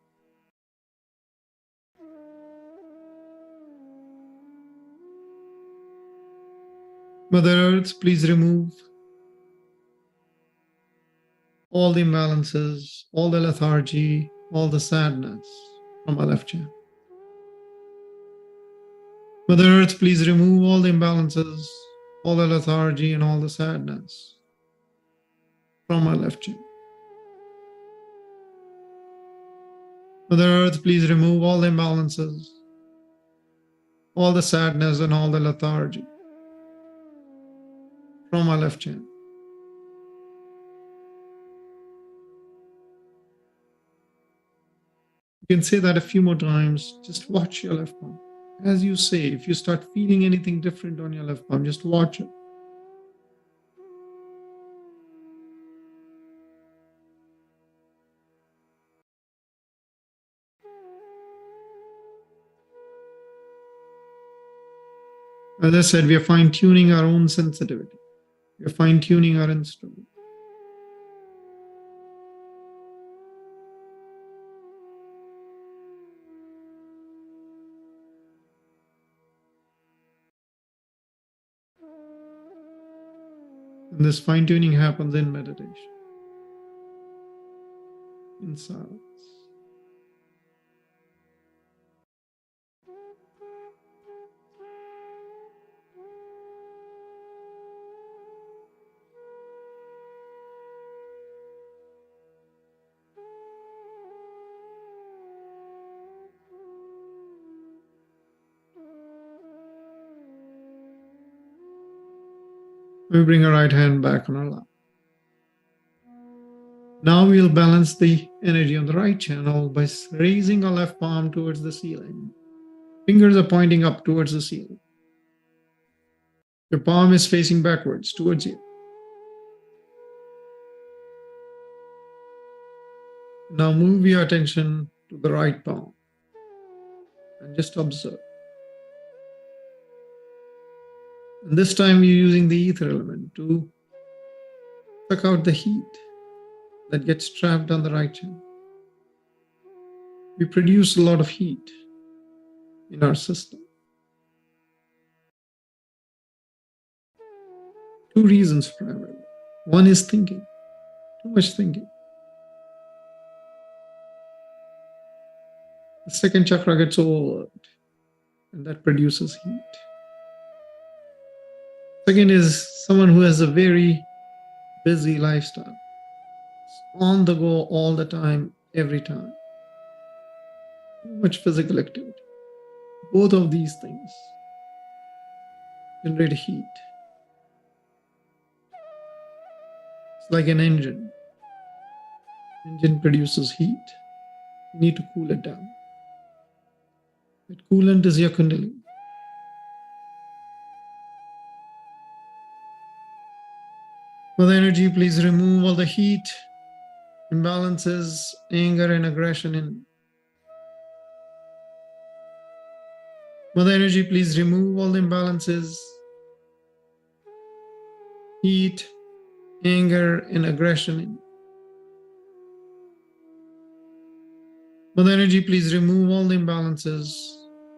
Speaker 1: Mother Earth, please remove all the imbalances, all the lethargy, all the sadness from our left channel. Mother Earth, please remove all the imbalances, all the lethargy, and all the sadness from our left channel. Mother Earth, please remove all the imbalances, all the sadness, and all the lethargy from our left channel. You can say that a few more times. Just watch your left palm. As you say, if you start feeling anything different on your left palm, just watch it. As I said, we are fine-tuning our own sensitivity. We are fine-tuning our instrument. And this fine-tuning happens in meditation, in silence. We bring our right hand back on our lap. Now we'll balance the energy on the right channel by raising our left palm towards the ceiling. Fingers are pointing up towards the ceiling. Your palm is facing backwards towards you. Now move your attention to the right palm and just observe. And this time you're using the ether element to suck out the heat that gets trapped on the right channel. We produce a lot of heat in our system. Two reasons primarily. One is thinking, too much thinking. The second chakra gets overworked, and that produces heat. Second is someone who has a very busy lifestyle. It's on the go all the time, every time. Too much physical activity. Both of these things generate heat. It's like an engine. Engine produces heat. You need to cool it down. That coolant is your kundalini. Mother energy, please remove all the heat, imbalances, anger, and aggression in. Mother energy, please remove all the imbalances, heat, anger, and aggression in. Mother energy, please remove all the imbalances,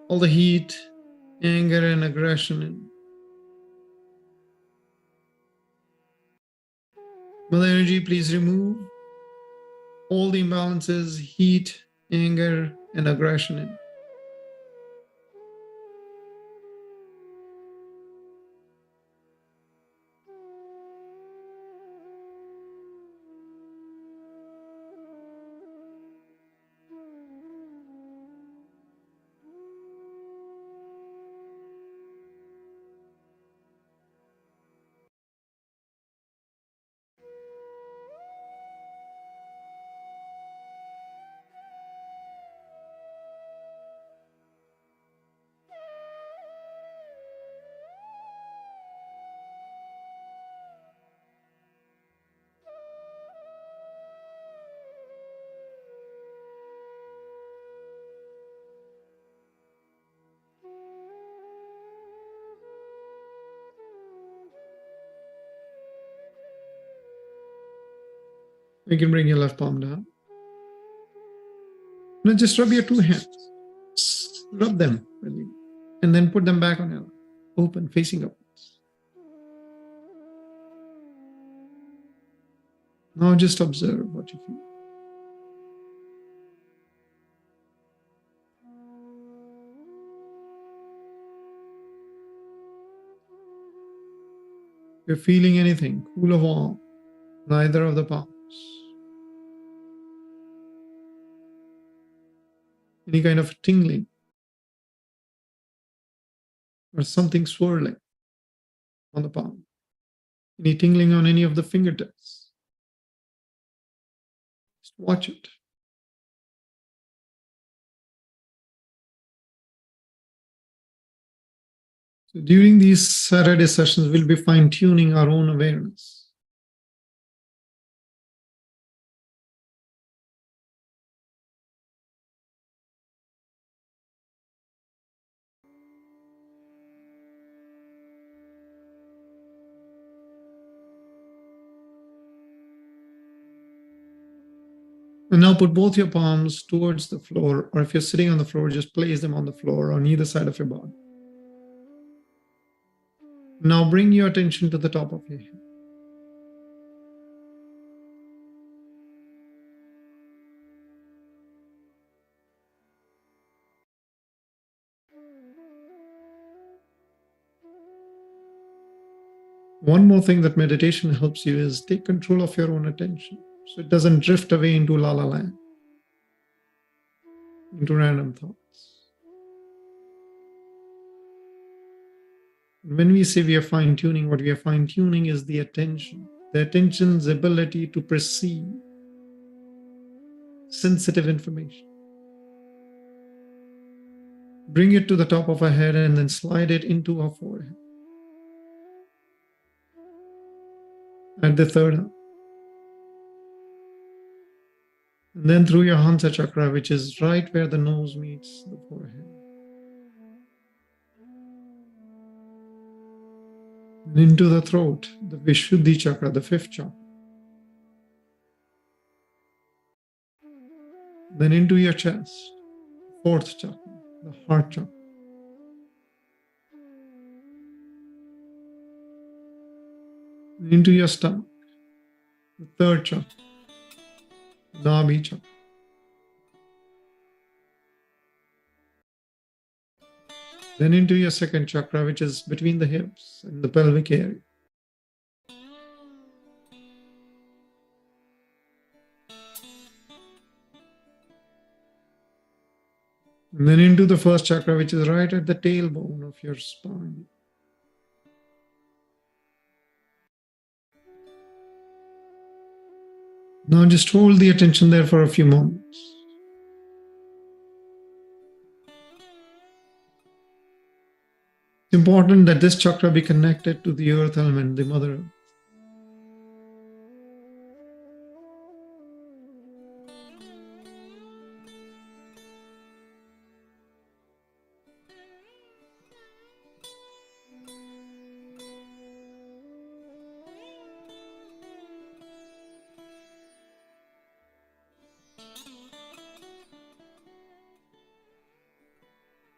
Speaker 1: all the heat, anger, and aggression in. Mother energy, please remove all the imbalances, heat, anger, and aggression in. You can bring your left palm down. Now just rub your two hands. Rub them really, and then put them back on your lap, open, facing upwards. Now just observe what you feel. If you're feeling anything, cool or warm, neither of the palms. Any kind of tingling or something swirling on the palm. Any tingling on any of the fingertips. Just watch it. So during these Saturday sessions, we'll be fine-tuning our own awareness. And now put both your palms towards the floor, or if you're sitting on the floor, just place them on the floor on either side of your body. Now bring your attention to the top of your head. One more thing that meditation helps you is take control of your own attention so it doesn't drift away into la la land, into random thoughts. When we say we are fine tuning, what we are fine tuning is the attention's ability to perceive sensitive information. Bring it to the top of our head and then slide it into our forehead. At the third eye. And then through your Hansa chakra, which is right where the nose meets the forehead. And into the throat, the Vishuddhi chakra, the fifth chakra. Then into your chest, fourth chakra, the heart chakra. Into your stomach, the third chakra, Nabhi chakra. Then into your second chakra, which is between the hips and the pelvic area. And then into the first chakra, which is right at the tailbone of your spine. Now just hold the attention there for a few moments. It's important that this chakra be connected to the earth element, the Mother Earth.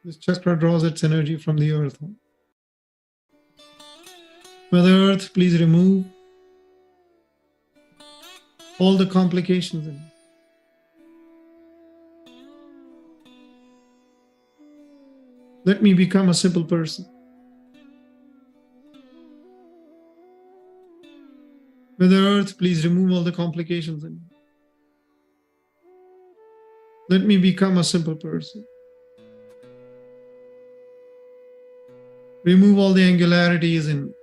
Speaker 1: This chakra draws its energy from the earth. Mother Earth, please remove all the complications in it. Let me become a simple person. Mother Earth, please remove all the complications in it. Let me become a simple person. Remove all the angularities in.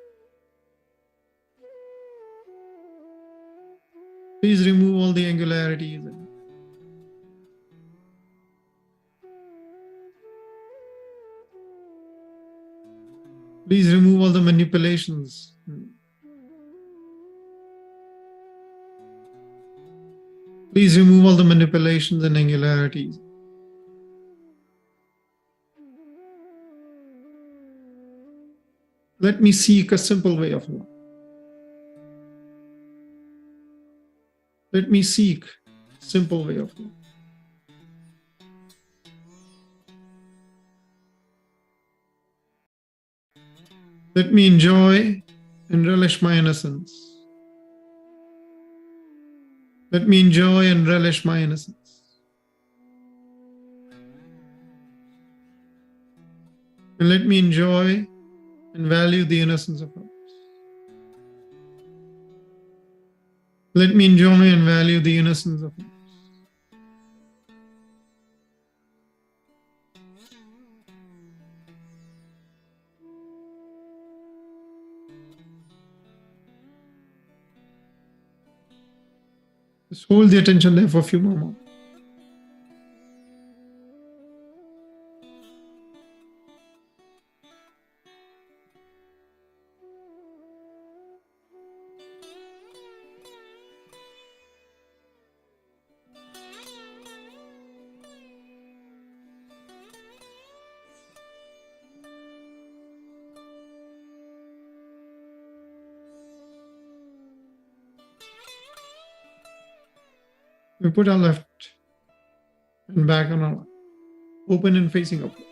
Speaker 1: Please remove all the angularities in. Please remove all the manipulations. Please remove all the manipulations and angularities. Let me seek a simple way of life. Let me seek a simple way of life. Let me enjoy and relish my innocence. Let me enjoy and relish my innocence. And let me enjoy and value the innocence of others. Let me enjoy and value the innocence of others. Just hold the attention there for a few more moments. We put our left and back on our lap, open and facing upwards.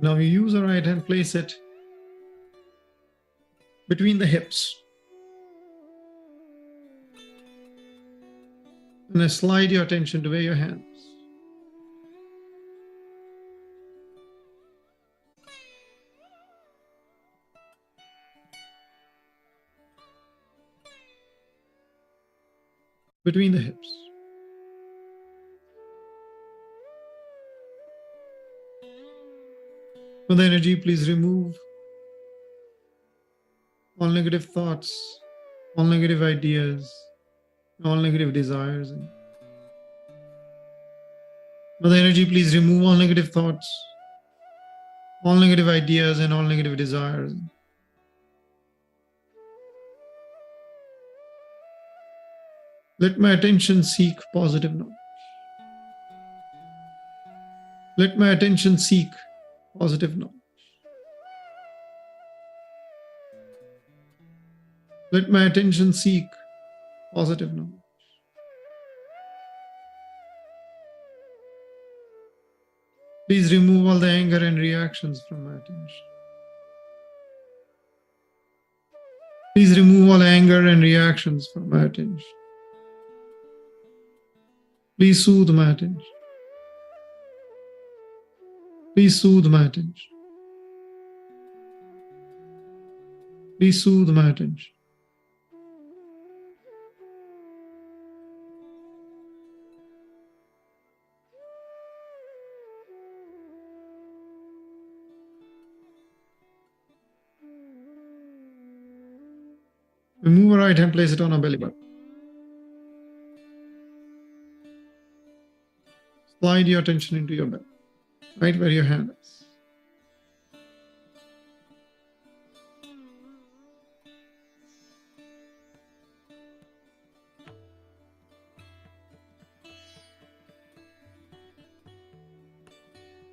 Speaker 1: Now we use our right hand, place it between the hips. And then slide your attention to where your hands. Between the hips. Mother Energy, please remove all negative thoughts, all negative ideas, all negative desires. Mother Energy, please remove all negative thoughts, all negative ideas, and all negative desires. Let my attention seek positive knowledge. Let my attention seek positive knowledge. Let my attention seek positive knowledge. Please remove all the anger and reactions from my attention. Please remove all anger and reactions from my attention. Please soothe my attention. Please soothe my attention. Please soothe my attention. Remove your right hand, place it on a belly button. Slide your attention into your belly, right where your hand is.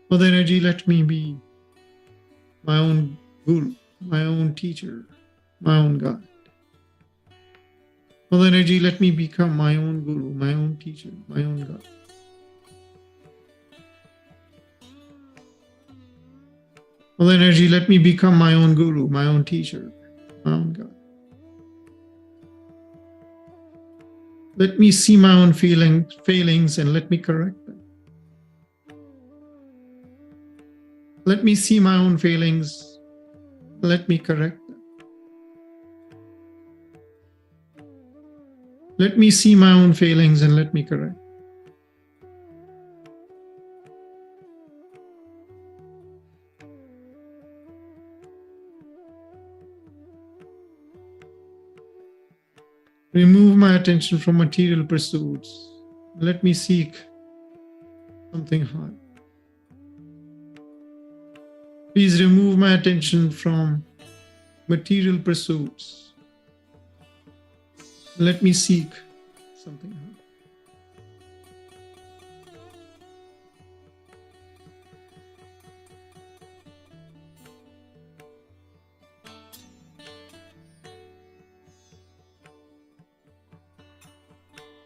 Speaker 1: Mother Energy, let me be my own guru, my own teacher, my own guide. Mother Energy, let me become my own guru, my own teacher, my own guide. Mother Energy, let me become my own guru, my own teacher, my own guide. Let me see my own failings and let me correct them. Let me see my own failings, let me correct them. Let me see my own failings and let me correct. Remove my attention from material pursuits. Let me seek something high. Please remove my attention from material pursuits. Let me seek something high.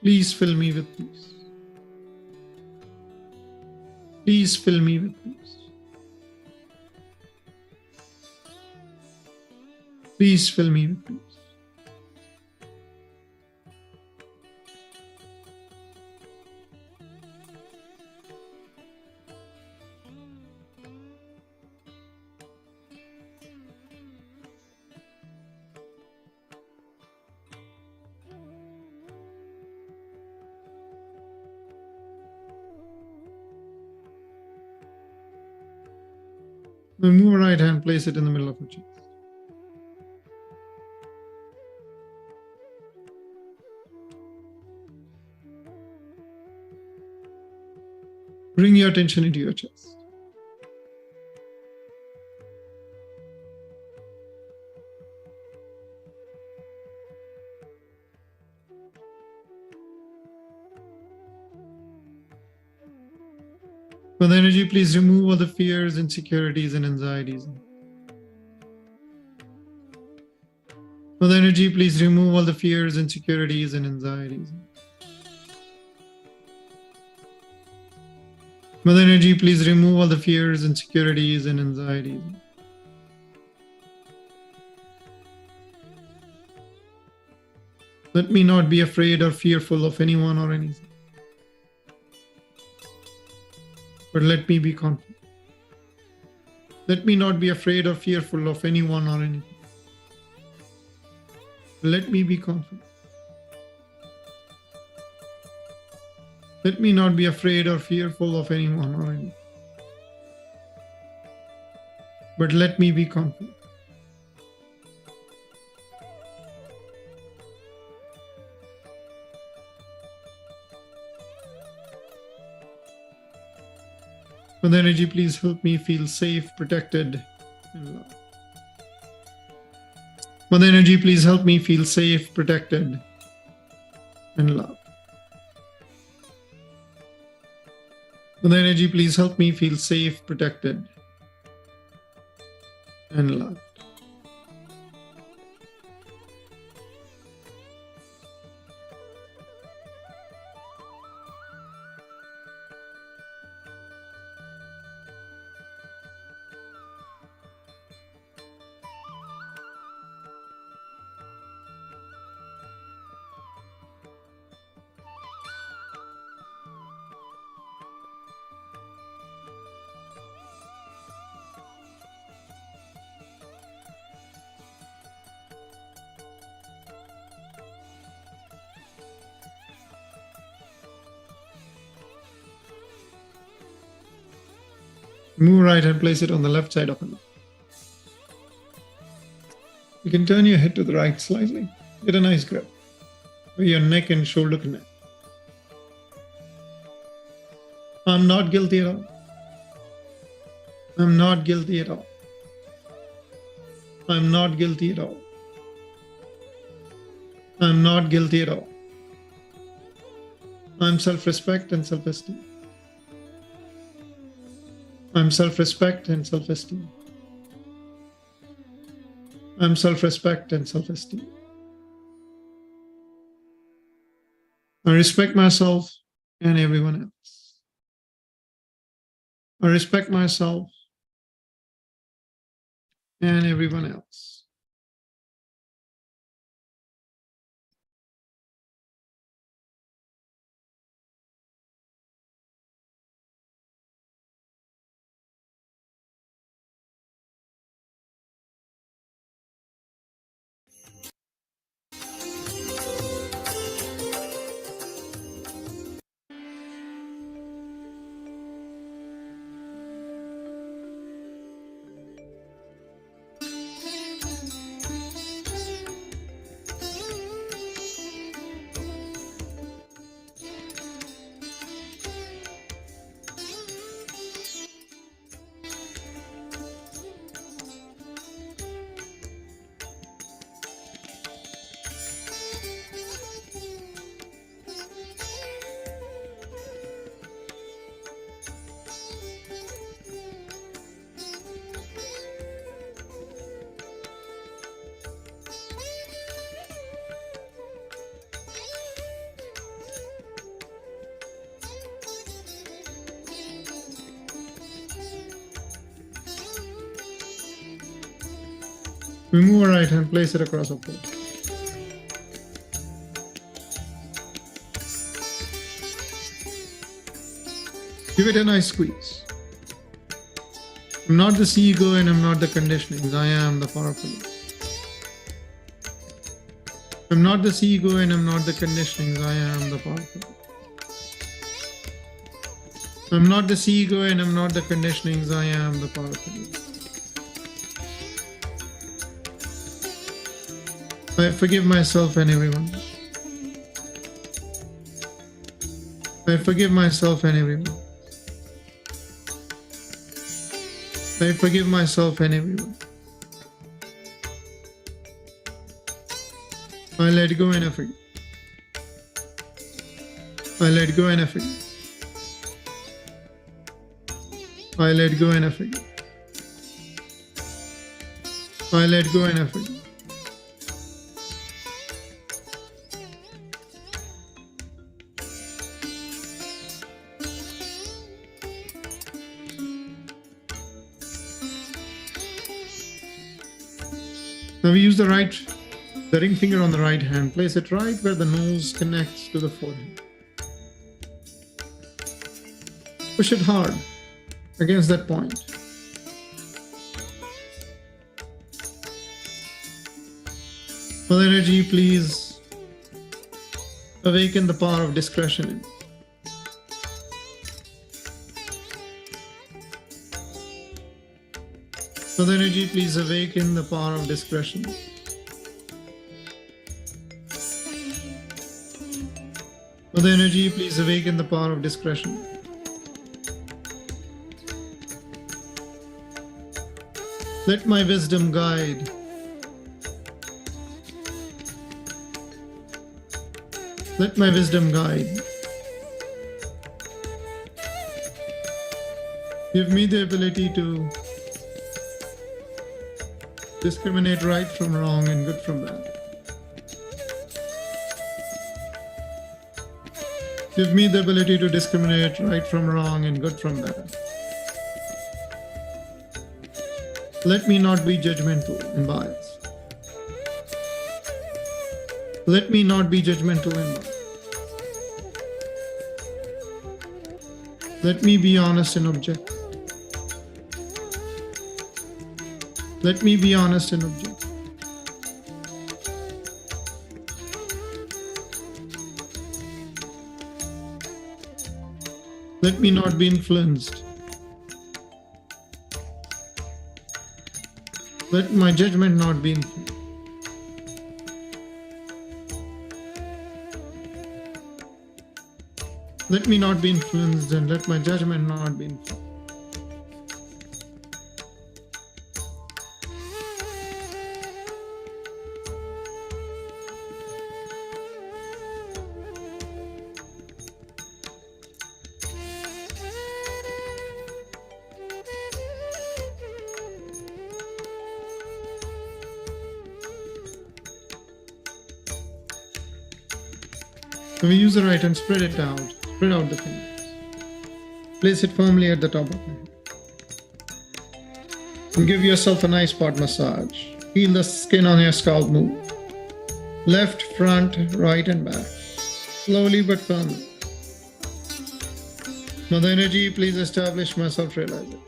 Speaker 1: Please fill me with peace. Please fill me with peace. Please fill me with peace. Now move your right hand, place it in the middle of your chest. Bring your attention into your chest. With energy, please remove all the fears, insecurities, and anxieties. With energy, please remove all the fears, insecurities, and anxieties. With energy, please remove all the fears, insecurities, and anxieties. Let me not be afraid or fearful of anyone or anything, but let me be confident. Let me not be afraid or fearful of anyone or anything. Let me be confident. Let me not be afraid or fearful of anyone or anything. but let me be confident. Mother Energy, please help me feel safe, protected, and loved. Mother Energy, please help me feel safe, protected, and loved. Mother Energy, please help me feel safe, protected, and loved. Move right and place it on the left side of the neck. You can turn your head to the right slightly. Get a nice grip where your neck and shoulder connect. I'm not guilty at all. I'm not guilty at all. I'm not guilty at all. I'm not guilty at all. I'm self-respect and self-esteem. I'm self-respect and self-esteem. I'm self-respect and self-esteem. I respect myself and everyone else. I respect myself and everyone else. Remove our right hand, place it across our foot. Give it a nice squeeze. I'm not the ego and I'm not the conditionings. I am the powerful. I'm not the ego and I'm not the conditionings. I am the powerful. I'm not the ego and I'm not the conditionings. I am the powerful. I forgive myself and everyone. I forgive myself and everyone. I forgive myself and everyone. I let go and I forgive. I let go and I forgive. I let go and I forgive. I let go and I forgive. Now we use the ring finger on the right hand. Place it right where the nose connects to the forehead. Push it hard against that point. Mother Energy, please awaken the power of discretion. Mother Energy, please awaken the power of discretion. Mother Energy, please awaken the power of discretion. Let my wisdom guide. Let my wisdom guide. Give me the ability to discriminate right from wrong and good from bad. Give me the ability to discriminate right from wrong and good from bad. Let me not be judgmental and biased. Let me not be judgmental and biased. Let me be honest and objective. Let me be honest and objective. Let me not be influenced. Let my judgment not be influenced. Let me not be influenced and let my judgment not be influenced. So we use the right hand, spread it out. Spread out the fingers. Place it firmly at the top of the head. And give yourself a nice spot massage. Feel the skin on your scalp move. Left, front, right and back. Slowly but firmly. Mother Energy, please establish my self-realization.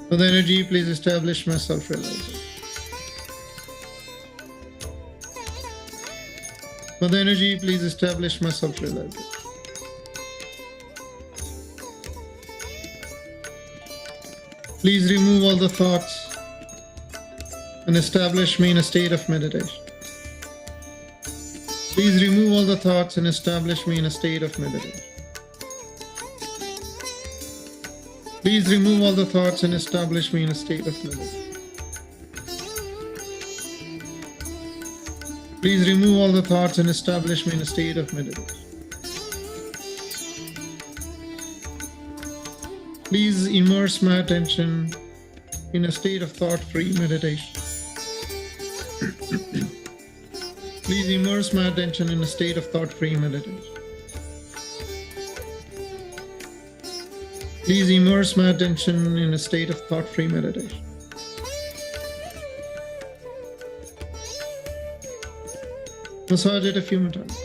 Speaker 1: Mother Energy, please establish my self-realization. Mother Energy, please establish my self-realization. Please remove all the thoughts and establish me in a state of meditation. Please remove all the thoughts and establish me in a state of meditation. Please remove all the thoughts and establish me in a state of meditation. Please remove all the thoughts and establish me in a state of meditation. Please immerse my attention in a state of thought-free meditation. Please immerse my attention in a state of thought-free meditation. Please immerse my attention in a state of thought-free meditation. Massage it a few more times.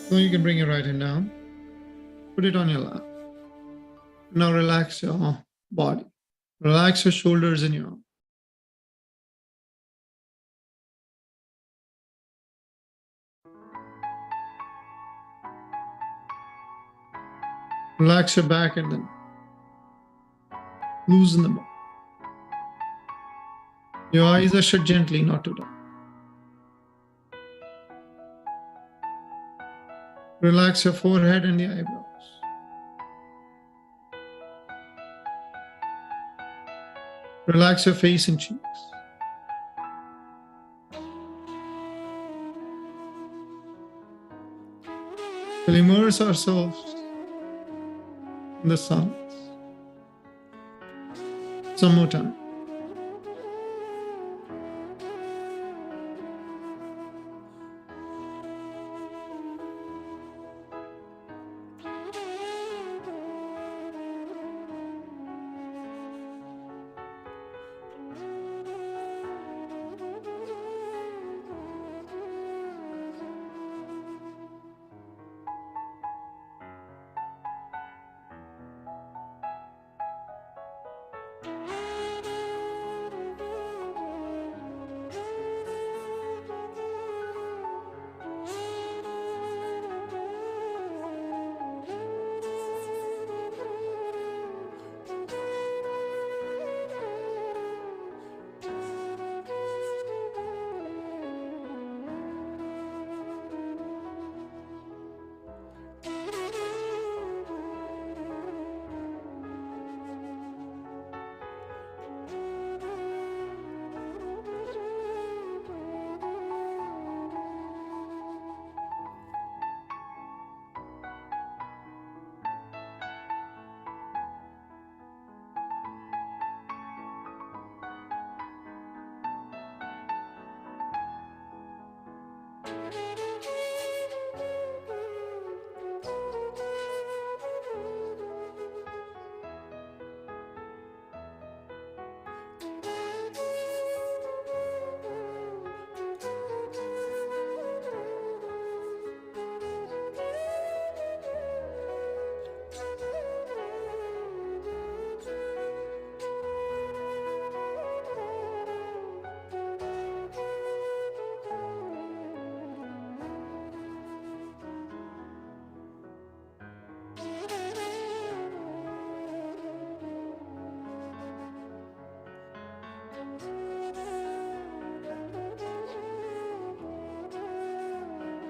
Speaker 1: Now you can bring your right hand down, put it on your lap. Now relax your body. Relax your shoulders and your arms. Relax your back and then loosen the body. Your eyes are shut gently, not too tight. Relax your forehead and the eyebrows. Relax your face and cheeks. We'll immerse ourselves in the silence. Some more time.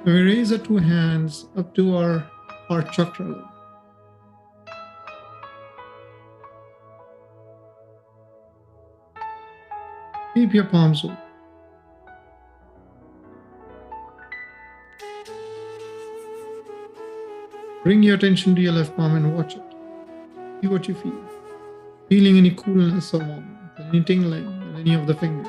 Speaker 1: Now we raise our two hands up to our heart chakra level. Keep your palms open. Bring your attention to your left palm and watch it. See what you feel. Feeling any coolness or warmth, any tingling in any of the fingers.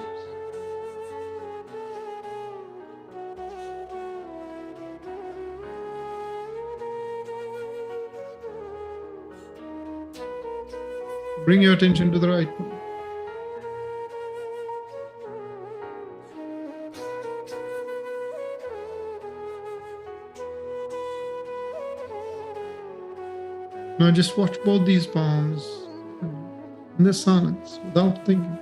Speaker 1: Bring your attention to the right palm. Now just watch both these palms in the silence without thinking.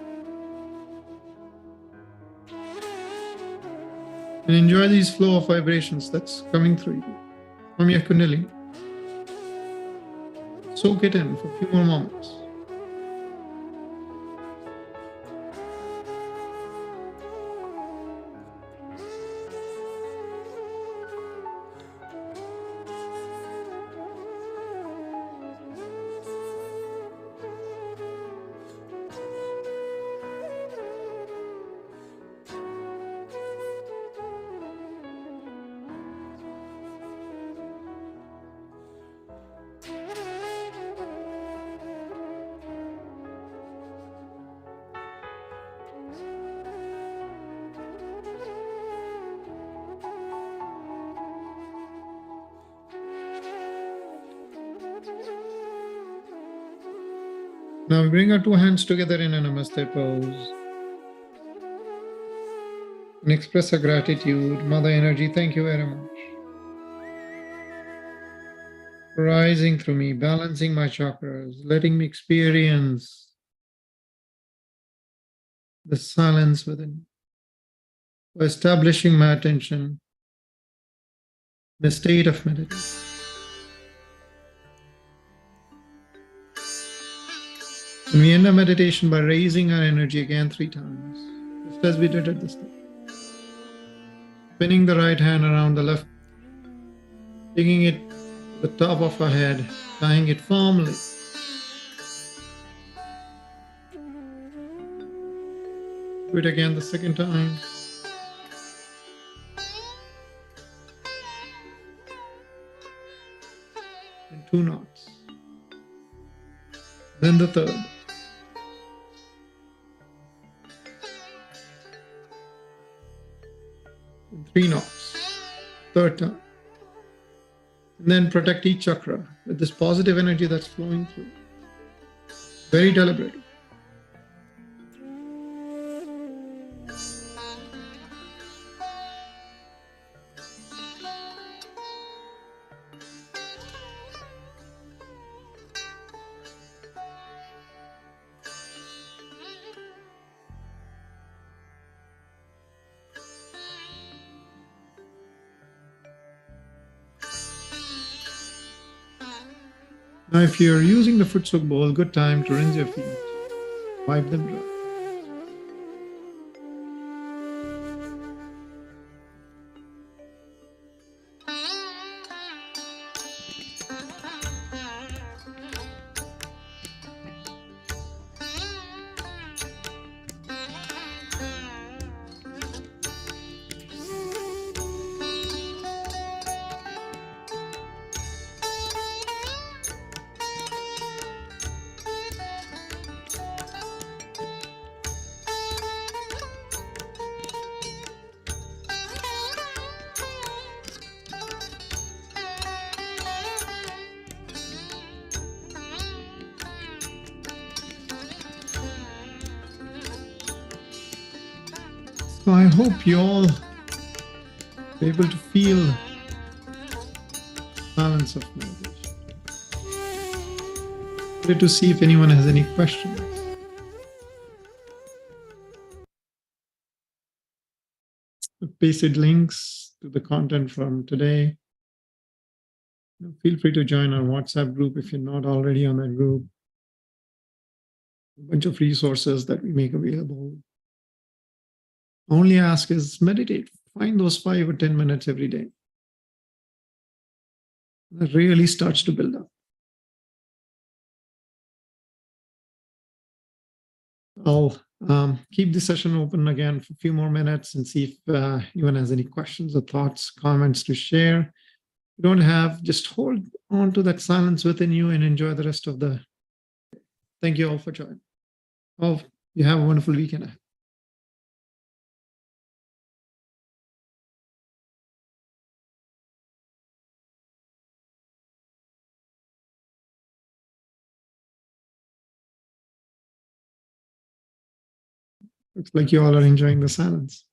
Speaker 1: And enjoy these flow of vibrations that's coming through you from your Kundalini. Soak it in for a few more moments. Now we bring our two hands together in a Namaste pose and express our gratitude. Mother Energy, thank you very much for rising through me, balancing my chakras, letting me experience the silence within, for establishing my attention in a state of meditation. And we end our meditation by raising our energy again 3 times, just as we did at the start. Spinning the right hand around the left, taking it to the top of our head, tying it firmly. Do it again the second time. And 2 knots. Then the third. And 3 knots. Third time. And then protect each chakra with this positive energy that's flowing through. Very deliberate. Now, if you're using the foot soak bowl, good time to rinse your feet. Wipe them dry. So I hope you all are able to feel balance of meditation. Wanted to see if anyone has any questions. The pasted links to the content from today. Feel free to join our WhatsApp group if you're not already on that group. A bunch of resources that we make available. Only ask is meditate. Find those 5 or 10 minutes every day. It really starts to build up. I'll keep the session open again for a few more minutes and see if anyone has any questions or thoughts, comments to share. If you don't have, just hold on to that silence within you and enjoy the rest of the. Thank you all for joining. Oh, you have a wonderful weekend ahead. Looks like you all are enjoying the silence.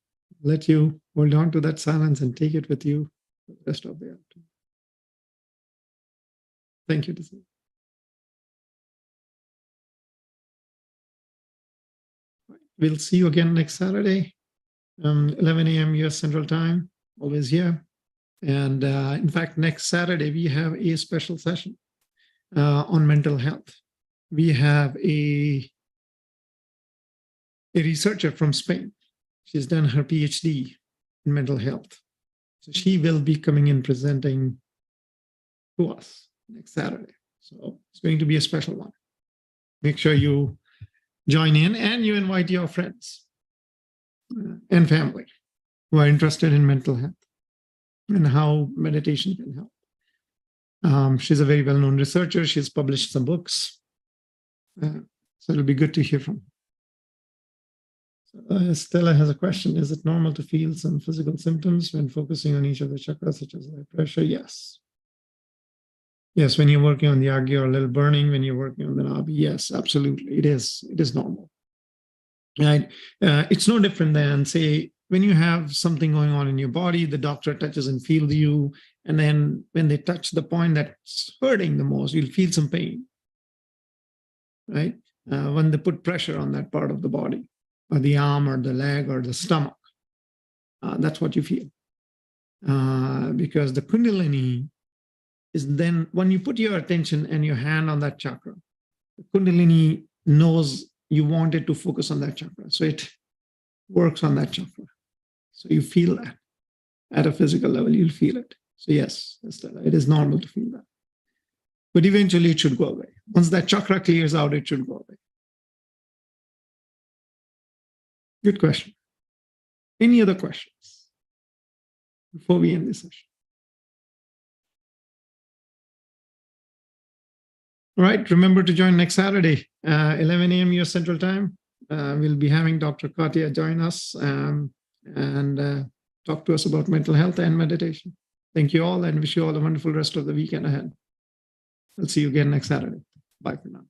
Speaker 1: Let you hold on to that silence and take it with you for the rest of the afternoon. Thank you. We'll see you again next Saturday, 11 a.m. US Central Time, always here. And in fact, next Saturday, we have a special session on mental health. We have a researcher from Spain. She's done her PhD in mental health. So she will be coming in presenting to us next Saturday. So it's going to be a special one. Make sure you join in and you invite your friends and family who are interested in mental health and how meditation can help. She's a very well-known researcher. She's published some books. So it'll be good to hear from her. Stella has a question. Is it normal to feel some physical symptoms when focusing on each of the chakras, such as high pressure? Yes. Yes, when you're working on the agya or a little burning, when you're working on the nabi, yes, absolutely. It is normal. Right? It's no different than, say, when you have something going on in your body, the doctor touches and feels you, and then when they touch the point that's hurting the most, you'll feel some pain. Right? When they put pressure on that part of the body, or the arm or the leg or the stomach, that's what you feel. Because the kundalini is then, when you put your attention and your hand on that chakra, the kundalini knows you want it to focus on that chakra. So it works on that chakra. So you feel that at a physical level, you'll feel it. So yes, it is normal to feel that. But eventually it should go away. Once that chakra clears out, it should go away. Good question. Any other questions before we end this session? All right, remember to join next Saturday, 11 a.m. US Central Time. We'll be having Dr. Katya join us and talk to us about mental health and meditation. Thank you all and wish you all a wonderful rest of the weekend ahead. We'll see you again next Saturday. Bye for now.